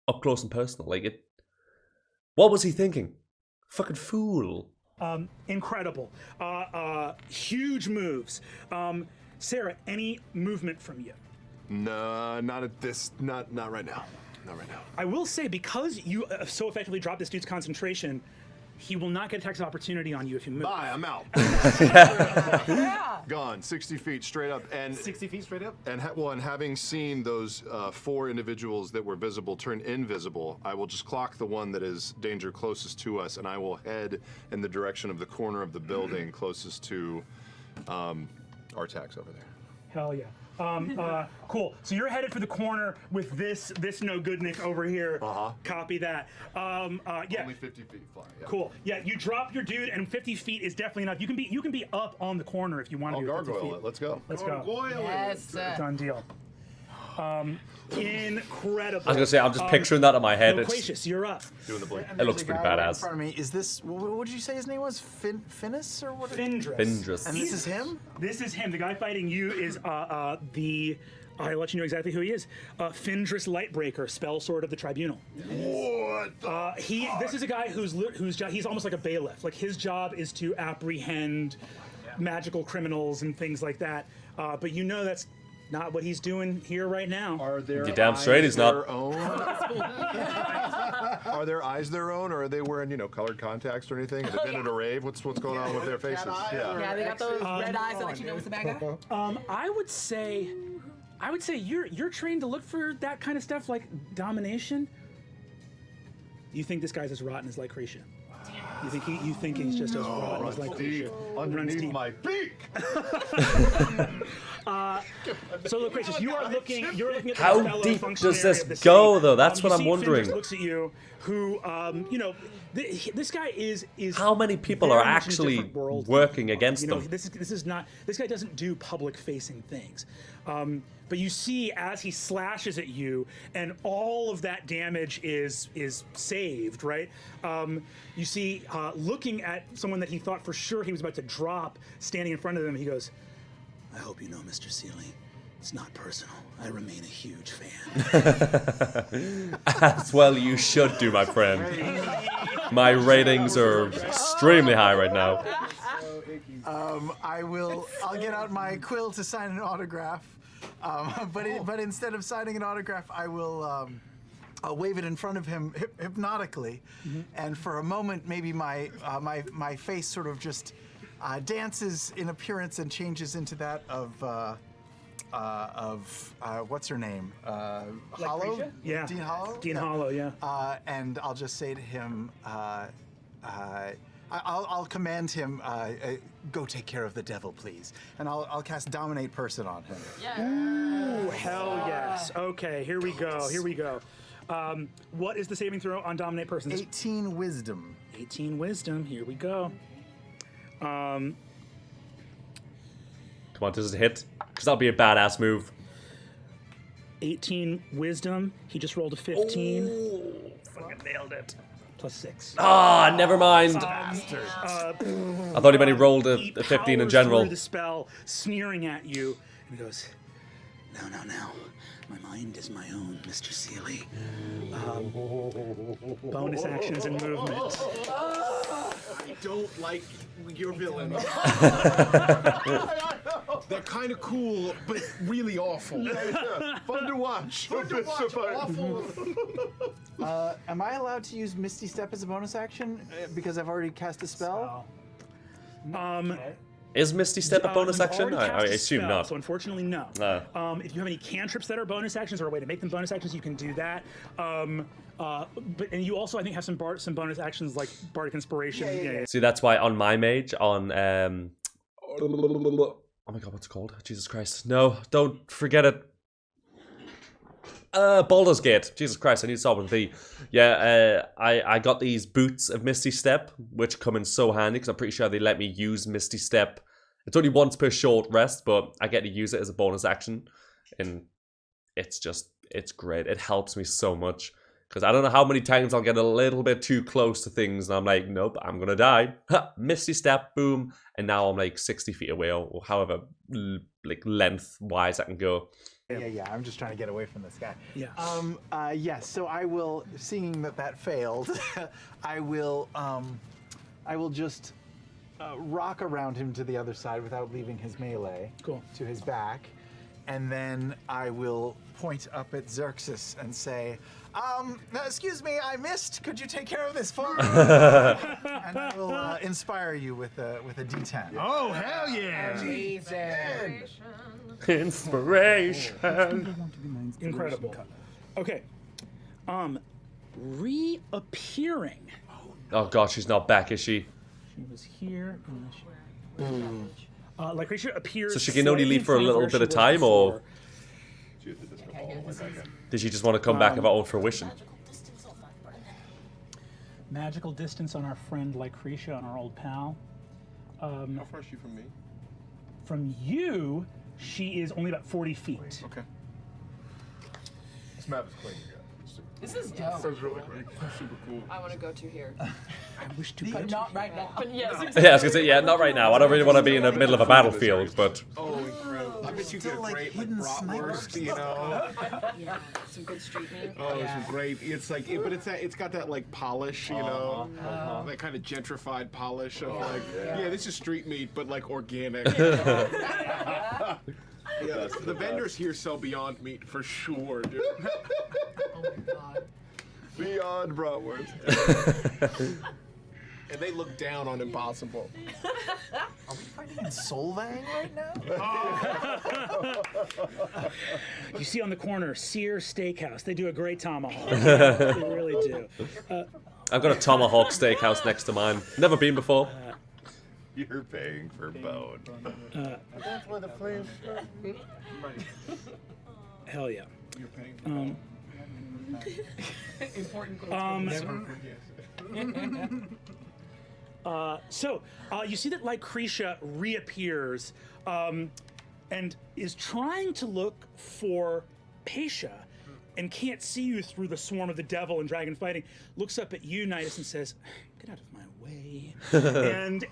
up close and personal. Like, it. What was he thinking? Fucking fool. Incredible. Huge moves. Sarah, any movement from you? No, not at this. Not right now. Not right now. I will say, because you so effectively dropped this dude's concentration, he will not get attacks of opportunity on you if you move. Bye, I'm out. Gone, 60 feet straight up. And 60 feet straight up? And having seen those 4 individuals that were visible turn invisible, I will just clock the one that is danger closest to us, and I will head in the direction of the corner of the building closest to our tax over there. Hell yeah. Cool. So you're headed for the corner with this no good Nick over here. Copy that. Yeah. Only 50 feet fly. Yeah. Cool. Yeah, you drop your dude, and 50 feet is definitely enough. You can be up on the corner if you want to. I'll do 50 gargoyle feet. it. Let's go. Let's go. Yes. Done deal. Incredible. I was gonna say, I'm just picturing that in my head. It's Loquacious, you're up. Doing the blink. It looks pretty Right in badass. front of me. Is this? What did you say his name was? Finis or what? Findrus. Findrus. And this is him? This is him. The guy fighting you is I'll let you know exactly who he is. Findrus Lightbreaker, spell sword of the Tribunal. What? This is a guy whose he's almost like a bailiff. Like, his job is to apprehend magical criminals and things like that. But you know that's not what he's doing here right now. Are there You're damn straight he's not. their own? Are their eyes their own, or are they wearing, colored contacts or anything? Have they been at a rave? What's going on with their faces? Yeah, they got those red eyes that let you know it's a bad guy. I would say you're trained to look for that kind of stuff, like domination. You think this guy's as rotten as Lycratia? You think he's just as rotten as Lycratia? Underneath my beak. So Loquacious, you're looking at the How fellow deep functionary does this of the go, city. though? That's what You I'm see wondering. Findrus looks at you, who this guy is. How many people very are much in a actually different world. working against them? This guy doesn't do public-facing things. But you see, as he slashes at you, and all of that damage is saved, right? You see, looking at someone that he thought for sure he was about to drop, standing in front of him, he goes, "I hope you know, Mr. Sealy, it's not personal. I remain a huge fan." As well you should do, my friend. My ratings are extremely high right now. I'll get out my quill to sign an autograph. But instead of signing an autograph, I'll wave it in front of him hypnotically, and for a moment, maybe my face sort of just dances in appearance and changes into that of what's her name? Hollow? Yeah. Dean Hollow? Dean Hollow, yeah. And I'll just say to him, I'll command him, go take care of the devil, please. And I'll cast Dominate Person on him. Ooh, hell yes. Okay, here we go. What is the saving throw on Dominate Person? 18 Wisdom. 18 Wisdom, here we go. Come on, does it hit? Because that'll be a badass move. 18 Wisdom, he just rolled a 15. Ooh, fucking nailed it. Plus 6. Ah, never mind. I thought he meant he rolled a 15 in powers general. through the spell, sneering at you, and he goes, No. My mind is my own, Mr. Seeley. Bonus actions and movement. I don't like your villains. They're kind of cool, but really awful. Fun to watch. Awful. Am I allowed to use Misty Step as a bonus action because I've already cast a spell? Is Misty Step a bonus you've action? already I cast a assume spell, not. So unfortunately, no. If you have any cantrips that are bonus actions or a way to make them bonus actions, you can do that. And you also, I think, have some bonus actions like Bardic Inspiration. Yeah. See, that's why on my mage, on oh my god, what's it called? Jesus Christ. No, don't forget it. Baldur's Gate. Jesus Christ, I need to stop with V. Yeah, I got these boots of Misty Step, which come in so handy because I'm pretty sure they let me use Misty Step. It's only once per short rest, but I get to use it as a bonus action. And it's great. It helps me so much. Because I don't know how many times I'll get a little bit too close to things and I'm like, nope, I'm going to die. Ha, Misty Step, boom. And now I'm like 60 feet away or however like length-wise I can go. Yeah. I'm just trying to get away from this guy. Yeah. Yes. So I will, seeing that failed, I will just rock around him to the other side without leaving his melee. Cool. To his back, and then I will point up at Xerxes and say, excuse me, I missed. Could you take care of this for me? And I will inspire you with a D10. Oh, hell yeah! Inspiration. Incredible. Okay. Reappearing. Oh god, she's not back, is she? She was here. Lycracia appears. So she can only leave for a little bit of time, or did she just want to come back of her own fruition? Magical distance on our friend Lycracia, on our old pal. How far is she from me? From you, she is only about 40 feet. Okay. This map is clean. This is dope. That's really great. Super cool. I want to go to here. I wish to go. Not right now. But yes, Yeah, I was gonna say, yeah, not right now. I don't really want to be in the middle of a battlefield, but Oh, incredible. I bet you get a like great hidden bratwurst, you know. Yeah, some good street meat. Oh, it's great. It's like, but it's got that like polish, you know, that kind of gentrified polish of like, yeah, this is street meat, but like organic. Yeah, the vendors here sell Beyond Meat for sure, dude. Oh my god. Beyond bratwurst. And they look down on Impossible. Are we fighting in Solvang right now? You see on the corner, Sears Steakhouse. They do a great tomahawk. They really do. I've got a Tomahawk steakhouse next to mine. Never been before. You're paying for bone. That's where the flames. Hell yeah. You're paying for Important So you see that Lycracia reappears and is trying to look for Paisha and can't see you through the swarm of the devil and dragon fighting. Looks up at you, Nidus, and says, "Get out of my way." And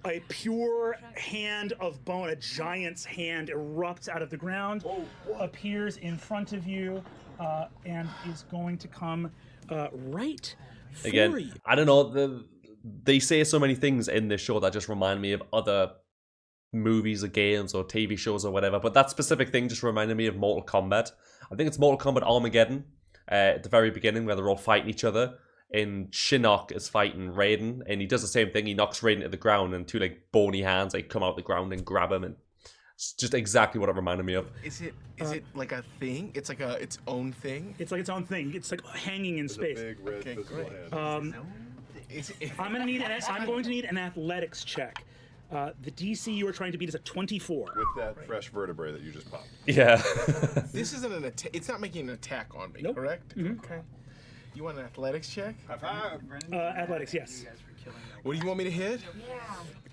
a pure hand of bone, a giant's hand, erupts out of the ground, appears in front of you, and is going to come right for you. Again, I don't know. They say so many things in this show that just remind me of other movies or games or TV shows or whatever, but that specific thing just reminded me of Mortal Kombat. I think it's Mortal Kombat Armageddon at the very beginning where they're all fighting each other. And Shinnok is fighting Radeon, and he does the same thing. He knocks Radeon to the ground, and two like bony hands like come out the ground and grab him, and it's just exactly what it reminded me of. Is it like a thing? It's like its own thing. It's like its own thing. It's like hanging in space. Big red Okay, visible great. hand. I'm going to need an athletics check. The DC you are trying to beat is a 24. With that fresh vertebrae that you just popped. Yeah. This isn't an attack. It's not making an attack on me, Nope. correct? Okay. You want an athletics check? Athletics, yes. What do you want me to hit?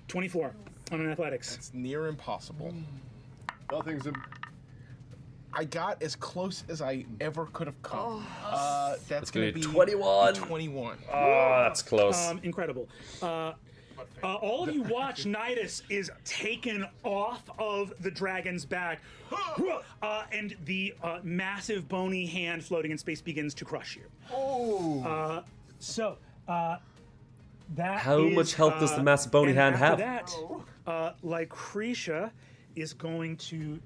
24 on an athletics. It's near impossible. Nothing's I got as close as I ever could have come. That's gonna going to be be 21. 21. Oh, that's close. Incredible. all of you watch Nidus is taken off of the dragon's back, and the massive bony hand floating in space begins to crush you. That How much health does the massive bony hand have? After that, Lycretia is going to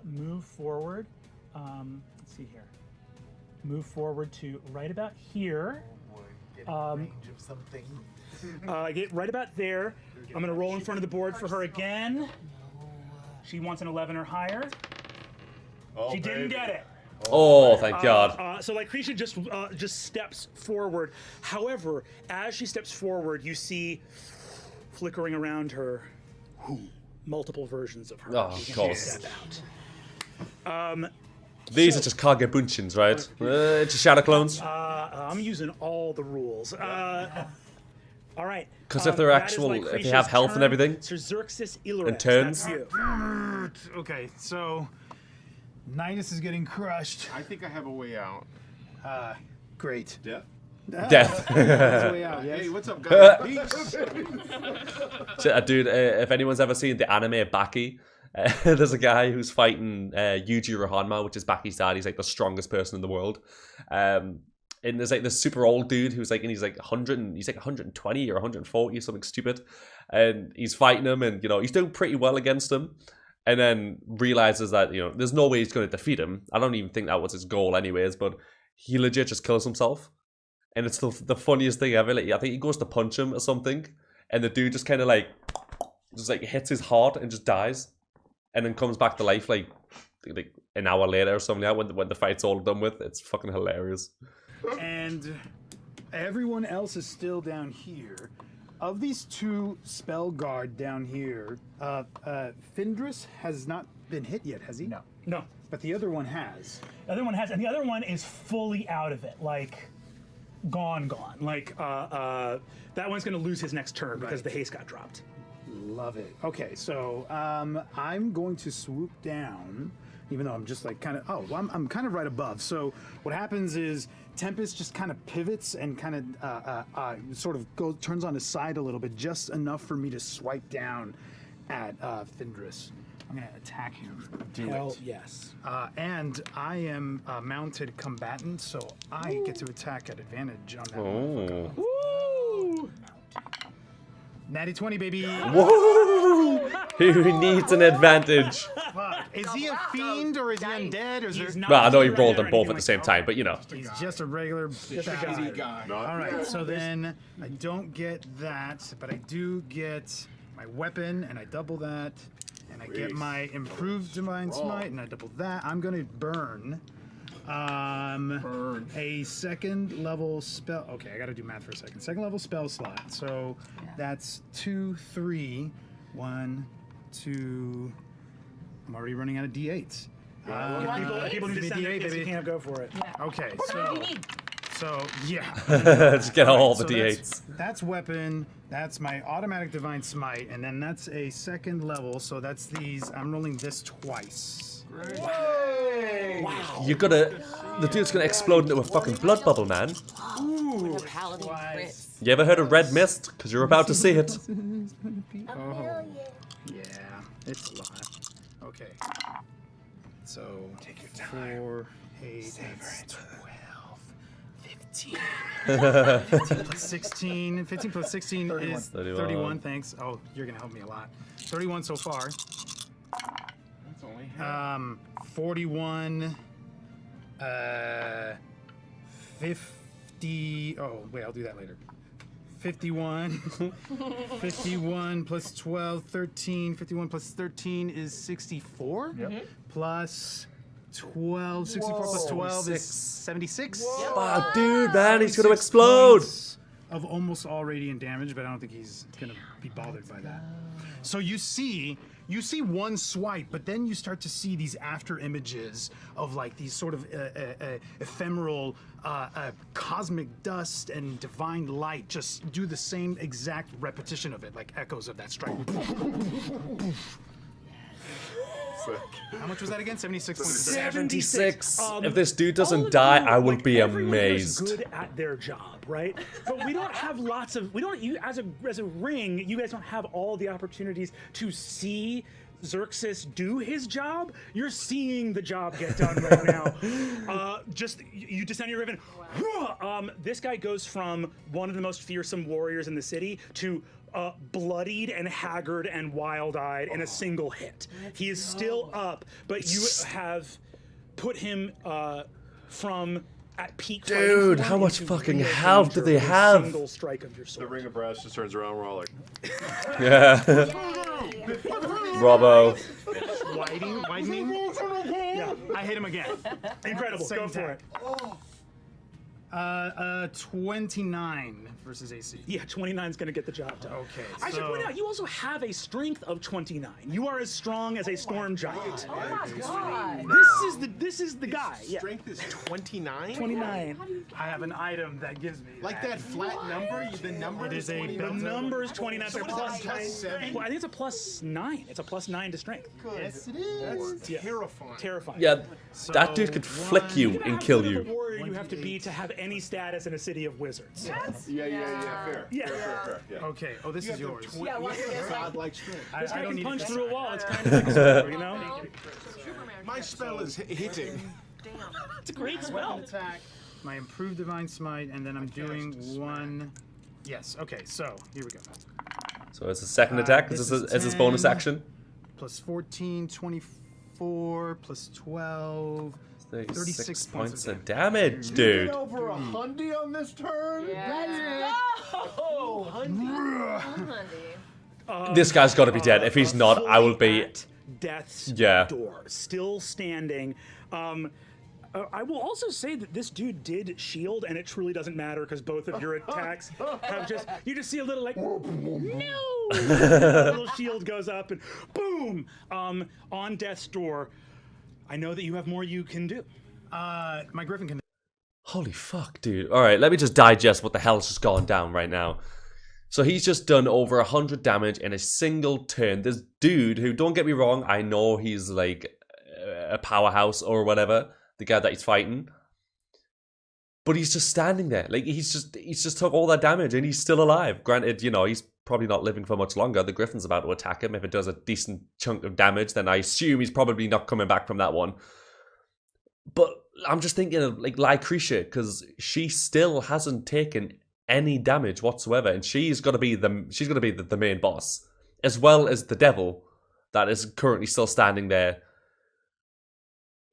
move forward. Let's see here. Move forward to right about here. Range of something. Get right about there. I'm going to roll in front of the board for her again. She wants an 11 or higher. Oh, She didn't get it. Oh, thank God. So Lycretia just steps forward. However, as she steps forward, you see flickering around her multiple versions of her. Oh, of course. Step out. These are just Kagebunchins, right? Just shadow clones. I'm using all the rules. All right. Because if they're that actual, is if they have health and turn. everything, Sir Xerxes Ilores, and turns. that's you. Okay, so Nidus is getting crushed. I think I have a way out. Great. Death? Death. That's the way out, yes. Hey, what's up, guys? Dude, if anyone's ever seen the anime Baki, there's a guy who's fighting Yuji Rohanma, which is Baki's dad. He's like the strongest person in the world. And there's like this super old dude who's like, and he's like 100, and he's like 120 or 140 or something stupid. And he's fighting him, and you know, he's doing pretty well against him. And then realizes that, you know, there's no way he's going to defeat him. I don't even think that was his goal anyways, but he legit just kills himself. And it's the funniest thing ever. Like, I think he goes to punch him or something, and the dude just kind of like hits his heart and just dies, and then comes back to life like an hour later or something like that when the fight's all done with. It's fucking hilarious. And everyone else is still down here. Of these two spell guard down here, Findris has not been hit yet, has he? No. But the other one has. The other one has, and the other one is fully out of it, like gone. Like that one's going to lose his next turn because the haste got dropped. Love it. Okay, so I'm going to swoop down, even though I'm just like kind of, I'm kind of right above. So what happens is Tempest just kind of pivots and kind of sort of turns on his side a little bit, just enough for me to swipe down at Findris. I'm going to attack him. Hell yes. And I am a mounted combatant, so I get to attack at advantage on that motherfucker. Woo! Natty 20, baby. Whoa! Who needs an advantage? Fuck. Is he a fiend or is he undead? Or is there... Well, I know he rolled them both at the same time, but you know. He's just a regular guy. All right, so then I don't get that, but I do get my weapon, and I double that, and I get my improved divine smite, and I double that. I'm gonna burn. A second level spell. Okay, I gotta do math for a second. Second level spell slot. So that's 2, 3, 1, 2. I'm already running out of d8s. People need to send their kids, you can't go for it. Okay, so yeah. Just get all the So d8s. That's weapon. That's my automatic divine smite, and then that's a second level. So that's these. I'm rolling this twice. Wow. You gotta. The dude's gonna explode into a fucking blood bubble, man. Ooh, like a paladin crit. You ever heard of red mist? Because you're about to see it. Oh, yeah, it's a lot. Okay. So, take your time. 4, 8, that's 12, 15. 15 plus 16. 15 plus 16 31. is 31, thanks. Oh, you're going to help me a lot. 31 so far. That's only half. 41, 50. Oh, wait, I'll do that later. 51. 51 plus 12, 13. 51 plus 13 is 64. Yep. Plus 12, 64 plus 12 is 76. Oh, dude, man, he's gonna explode. Of almost all radiant damage, but I don't think he's gonna be bothered by that. So you see one swipe, but then you start to see these after images of like these sort of ephemeral cosmic dust and divine light just do the same exact repetition of it, like echoes of that strike. How much was that again? 76 points. 76. Um, If this dude all doesn't of die, you, I will like, be everyone here is amazed. good at their job, right? But we don't have lots of. We don't. You as a ring, you guys don't have all the opportunities to see Xerxes do his job. You're seeing the job get done right now. You descend your ribbon. This guy goes from one of the most fearsome warriors in the city to bloodied and haggard and wild-eyed in a single hit. He is still up, but you have put him from at peak. Dude, fighting how form much into fucking real health do danger they with a have? Single strike of your The sword. ring of brass just turns around. We're all like, Yeah. Bravo. Widening. Yeah, I hit him again. incredible. Go Second for it. attack. 29 versus AC. Yeah, 29 is going to get the job done. Okay, I should so- point out, you also have a strength of 29. You are as strong as a storm giant. Oh my god. This is the guy. Yeah. Strength is 29? 29. I have an item that gives me Like that flat number? The number It is a The built-in- number is 29. So what is that, plus 7? Well, I think it's a plus 9. It's a plus 9 to strength. Yes, it is. That's terrifying. Terrifying. Yeah, that dude could flick you Look at and how kill good of you. a warrior you have to be to have any status in a city of wizards. yeah, fair. Yeah. Fair. Yeah. Okay. Oh, this is yours. Yeah, once again, Godlike strength. This guy don't can need punch it. through a wall. It's kind of like a sword, you know? My spell is hitting. It's a great spell. Attack. My improved divine smite, and then I'm doing one. Yes. Okay. So here we go. So it's a second attack. this Is is this bonus 10. action? Plus 14, 24, plus 12. 36 points points of of damage, dude. Over a hundy on this turn? This guy's got to be dead. If he's not, I will be. At death's Yeah. door, still standing. I will also say that this dude did shield, and it truly doesn't matter because both of your attacks have you just see a little like no, a little shield goes up and boom on death's door. I know that you have more you can do. My griffin can. Holy fuck, dude. Alright, let me just digest what the hell's just gone down right now. So he's just done over 100 damage in a single turn. This dude, who, don't get me wrong, I know he's like a powerhouse or whatever, the guy that he's fighting. But he's just standing there. Like, he's just took all that damage and he's still alive. Granted, you know, he's probably not living for much longer. The Griffin's about to attack him. If it does a decent chunk of damage, then I assume he's probably not coming back from that one. But I'm just thinking of like Lycretia, because she still hasn't taken any damage whatsoever, and she's got to be the main boss, as well as the devil that is currently still standing there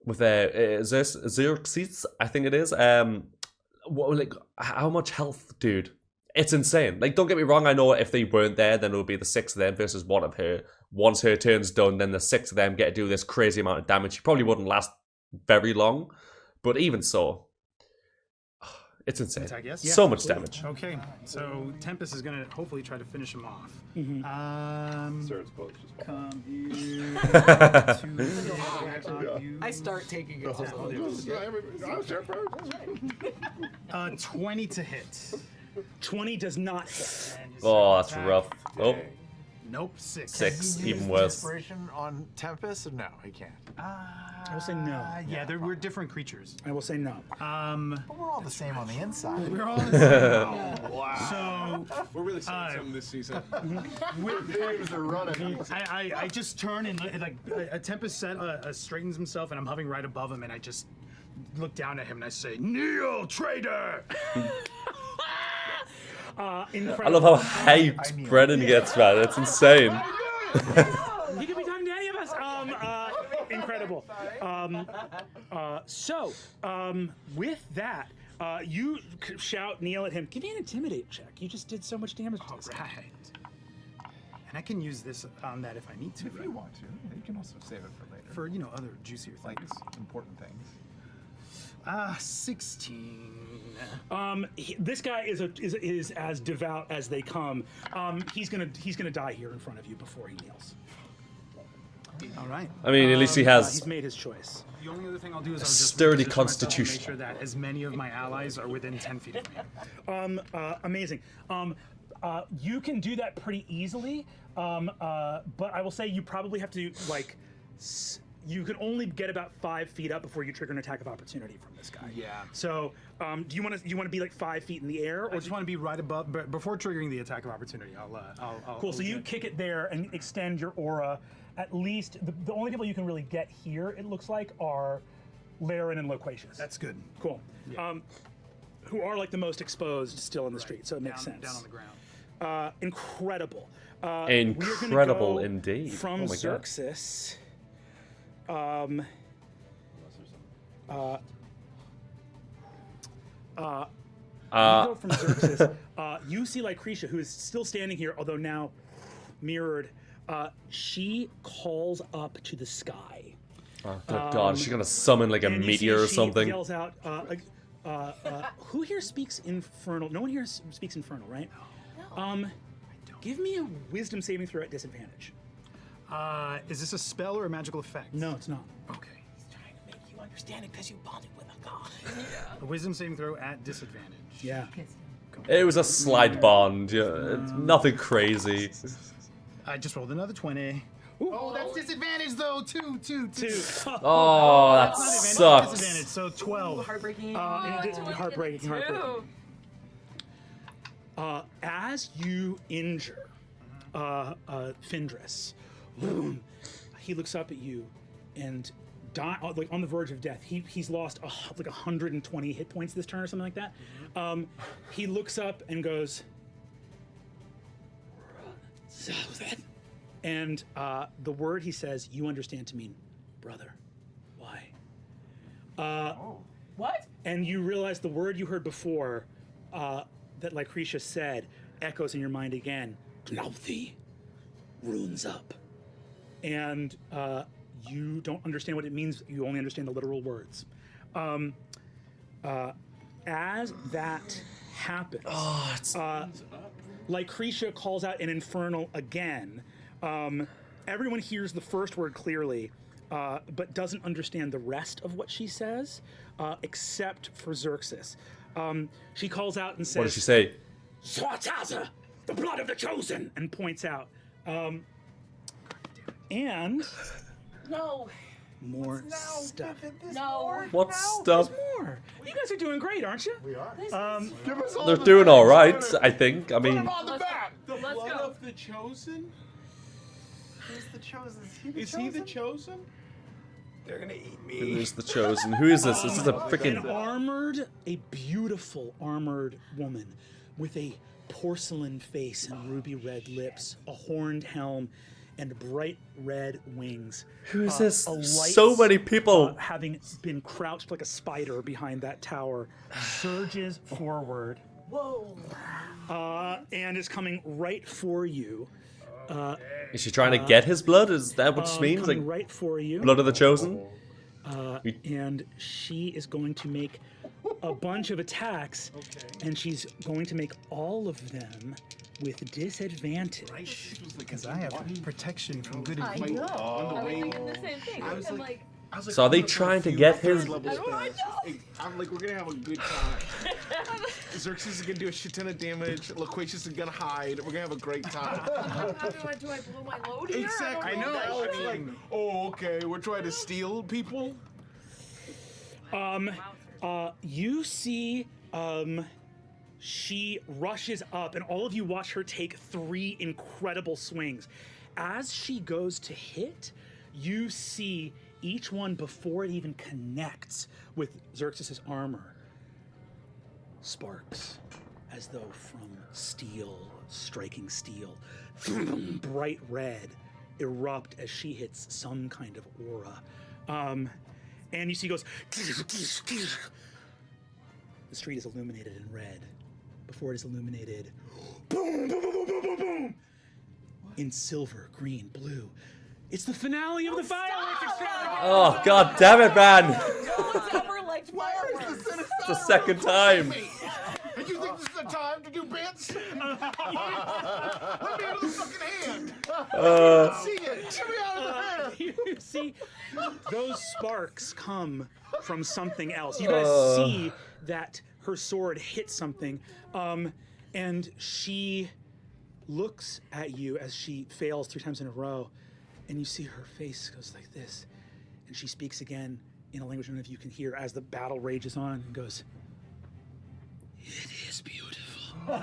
with Xerxes, I think it is. Like, how much health, dude? It's insane. Like, don't get me wrong, I know if they weren't there, then it would be the 6 of them versus 1 of her. Once her turn's done, then the 6 of them get to do this crazy amount of damage. She probably wouldn't last very long, but even so, it's insane. Attack, yes? So Yeah, much damage. Okay, so Tempest is gonna hopefully try to finish him off. Sir, it's both just Come here. I start taking it. 20 to hit. 20 does not hit. Oh, that's rough. Oh, Nope, 6. 6, Use even worse. Inspiration on Tempest? No, he can't. I will say no. Yeah, we're different creatures. I will say no. But we're all the same on the inside. We're all the same. Wow. So We're really seeing something this season. Names are running. I just turn and like a Tempest straightens himself, and I'm hovering right above him, and I just look down at him and I say, "Kneel, traitor!" I love how hyped Brennan gets, man. It's insane. He could be talking to any of us. Incredible. With that, you shout, kneel at him. Give me an intimidate check. You just did so much damage to this guy. Right. And I can use this on that if I need to. If you want to, you can also save it for later. For other juicier like things. important things. 16. This guy is as devout as they come. He's gonna die here in front of you before he kneels. All right. I mean, at least he He's has made his choice. The only other thing I'll do is I'll just sturdy reposition myself and constitution. Make sure that as many of my allies are within 10 feet of me. Amazing. You can do that pretty easily, but I will say you probably have to you can only get about 5 feet up before you trigger an attack of opportunity from this guy. Yeah. So, do you want to be like 5 feet in the air, or I just want to be right above, but before triggering the attack of opportunity, I'll cool. So you kick it there and extend your aura. At least the only people you can really get here, it looks like, are Laren and Loquacious. That's good. Cool. Yeah. Who are like the most exposed still in the street, so it makes sense. Down on the ground. Incredible. Incredible we're gonna go indeed. From Oh my God. Xerxes. You go from Xerxes. You see Lycretia, who is still standing here, although now mirrored. She calls up to the sky. Oh good God, is she gonna summon like a And you meteor see or something? She yells out, who here speaks Infernal? No one here speaks Infernal, right? No. Give me a wisdom saving throw at disadvantage. Is this a spell or a magical effect? No, it's not. Okay. He's trying to make you understand it because you bonded with a god. A wisdom saving throw at disadvantage. Yeah. It was a slight bond. Yeah, it's nothing crazy. I just rolled another 20. Oh, that's disadvantage though. Two. Oh, that sucks. Disadvantage, so 12. Heartbreaking. Heartbreaking. As you injure Findris, boom, he looks up at you and like on the verge of death. He's lost like 120 hit points this turn or something like that. He looks up and goes, and the word he says you understand to mean brother. Why? What? And you realize the word you heard before that Lycretia said echoes in your mind again. Gnauthi, runes up. And you don't understand what it means. You only understand the literal words. As that happens, Lycretia calls out an infernal again. Everyone hears the first word clearly, but doesn't understand the rest of what she says, except for Xerxes. She calls out and says, What does she say? Swartaza, the blood of the chosen, and points out. And No. more stuff. No. What stuff? More. You guys are doing great, aren't you? We are. Give us all They're the doing things. all right, I think. I mean, On the back. The Let's blood go. of the chosen. Who's the chosen? Is he the chosen? They're gonna eat me. who is the chosen? Who is this? This is a freaking. a beautiful armored woman with a porcelain face and ruby red lips, a horned helm, and bright red wings. Who is this? A light, So many people. having been crouched like a spider behind that tower, surges forward. Whoa. And is coming right for you. Is she trying to get his blood? Is that what this means? Coming Like right for you. blood of the chosen? And she is going to make a bunch of attacks, and she's going to make all of them with disadvantage. Because I have protection from good and I evil. know. I was thinking the same thing. I was I'm like- So are they trying to get his? Level spells. I'm like, we're gonna have a good time. Xerxes is gonna do a shit ton of damage. Loquacious is gonna hide. We're gonna have a great time. do I blow my load here? Exactly. I don't Now it's like, oh, okay. We're trying to steal people. You see, she rushes up, and all of you watch her take 3 incredible swings. As she goes to hit, you see each one before it even connects with Xerxes' armor. Sparks, as though from steel, striking steel, bright red, erupt as she hits some kind of aura. And you see, goes. The street is illuminated in red. Before it is illuminated, boom, boom, boom, boom, boom, boom, boom, in silver, green, blue. It's the finale of the fireworks extravaganza. Oh God damn it, man! No one's ever liked fireworks. It's the second time. And you think this is the time to do bits? Let me out of the fucking hand. See it. Get me out of the hand. You see, those sparks come from something else. You guys see that her sword hits something, and she looks at you as she fails 3 times in a row, and you see her face goes like this, and she speaks again in a language I don't know if you can hear as the battle rages on, and goes, "It is beautiful." I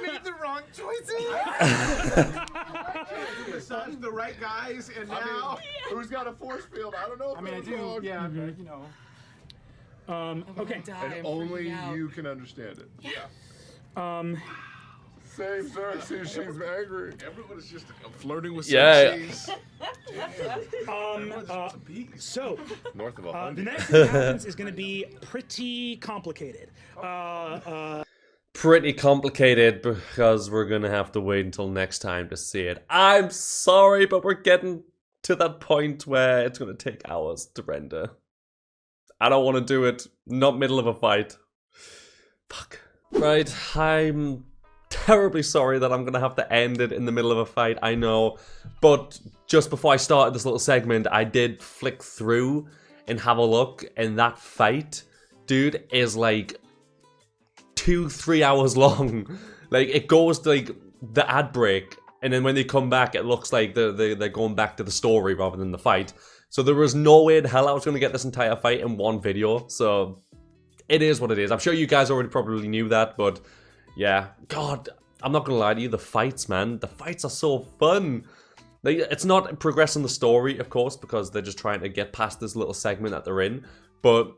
made the wrong choices. Massage the right guys, and now Who's got a force field? I don't know. I mean, I do. Yeah, but you know. Okay. And only you can understand it. yeah. Save Xerxes, she's angry. Everyone is just flirting with Yeah. Xerxes. So, North of the 100. next thing that happens is going to be pretty complicated. Pretty complicated because we're gonna have to wait until next time to see it. I'm sorry, but we're getting to that point where it's gonna take hours to render. I don't want to do it. Not middle of a fight. Fuck. Right, I'm terribly sorry that I'm gonna have to end it in the middle of a fight, I know. But just before I started this little segment, I did flick through and have a look, and that fight, dude, is like 2-3 hours long. Like, it goes to, like, the ad break, and then when they come back, it looks like they're going back to the story rather than the fight. So there was no way in hell I was going to get this entire fight in one video, so it is what it is. I'm sure you guys already probably knew that, but yeah. God, I'm not going to lie to you, the fights, man, the fights are so fun. Like, it's not progressing the story, of course, because they're just trying to get past this little segment that they're in, but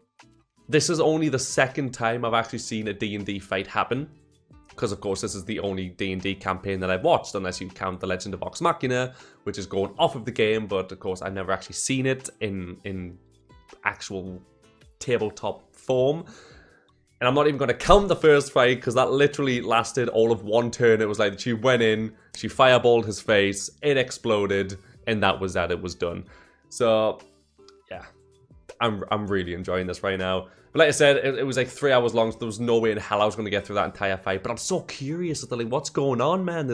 this is only the second time I've actually seen a D&D fight happen. Because, of course, this is the only D&D campaign that I've watched, unless you count The Legend of Vox Machina, which is going off of the game, but, of course, I've never actually seen it in actual tabletop form. And I'm not even going to count the first fight, because that literally lasted all of one turn. It was like, she went in, she fireballed his face, it exploded, and that was that, it was done. So, yeah. I'm really enjoying this right now. But like I said, it was like 3 hours long, so there was no way in hell I was going to get through that entire fight. But I'm so curious as to, like, what's going on, man.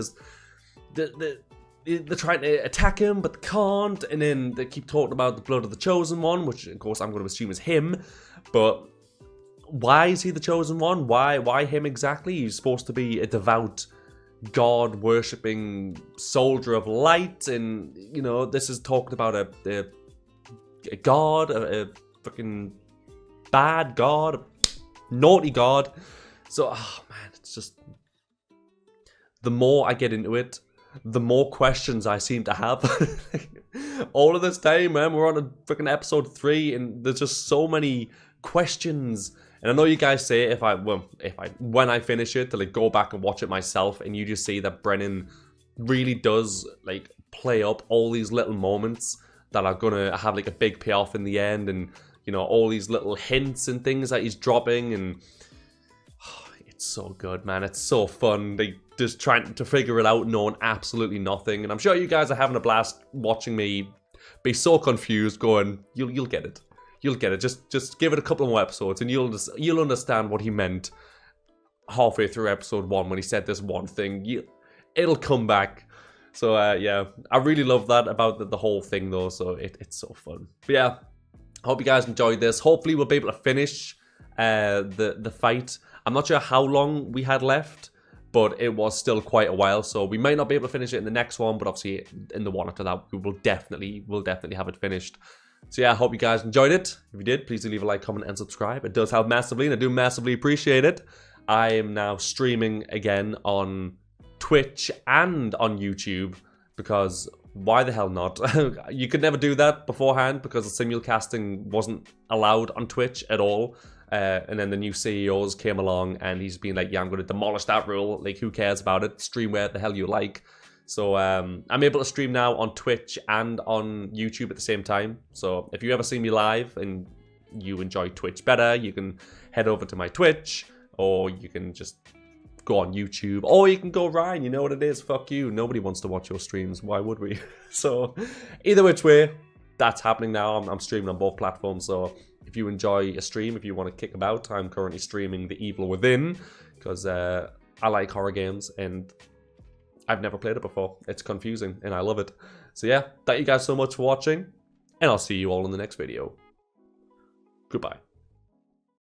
They're trying to attack him, but they can't. And then they keep talking about the blood of the Chosen One, which, of course, I'm going to assume is him. But why is he the Chosen One? Why him exactly? He's supposed to be a devout, God-worshipping soldier of light. And, you know, this is talking about a god, a fucking bad god, a naughty god. So, oh man, it's just, the more I get into it, the more questions I seem to have. All of this time, man, we're on a freaking episode 3, and there's just so many questions. And I know you guys say when I finish it, to like go back and watch it myself, and you just see that Brennan really does like play up all these little moments that are gonna have like a big payoff in the end, and you know, all these little hints and things that he's dropping, and it's so good, man. It's so fun. They just trying to figure it out, knowing absolutely nothing. And I'm sure you guys are having a blast watching me be so confused, going, you'll get it. You'll get it. Just give it a couple more episodes, and you'll understand what he meant halfway through episode 1 when he said this one thing. It'll come back. So, yeah, I really love that about the whole thing, though, so it's so fun. But, yeah, I hope you guys enjoyed this. Hopefully, we'll be able to finish the fight. I'm not sure how long we had left, but it was still quite a while, so we might not be able to finish it in the next one, but obviously, in the one after that, we'll definitely have it finished. So, yeah, I hope you guys enjoyed it. If you did, please do leave a like, comment, and subscribe. It does help massively, and I do massively appreciate it. I am now streaming again on Twitch and on YouTube, because why the hell not? You could never do that beforehand because the simulcasting wasn't allowed on Twitch at all. And then the new CEOs came along, and he's been like, yeah, I'm going to demolish that rule. Like, who cares about it? Stream where the hell you like. So I'm able to stream now on Twitch and on YouTube at the same time. So if you ever see me live and you enjoy Twitch better, you can head over to my Twitch, or you can just go on YouTube, or you can go, Ryan, you know what it is, fuck you, nobody wants to watch your streams, why would we? So either which way, that's happening now. I'm streaming on both platforms, so if you enjoy a stream, if you want to kick about, I'm currently streaming The Evil Within, because I like horror games, and I've never played it before. It's confusing, and I love it. So yeah, thank you guys so much for watching, and I'll see you all in the next video. Goodbye.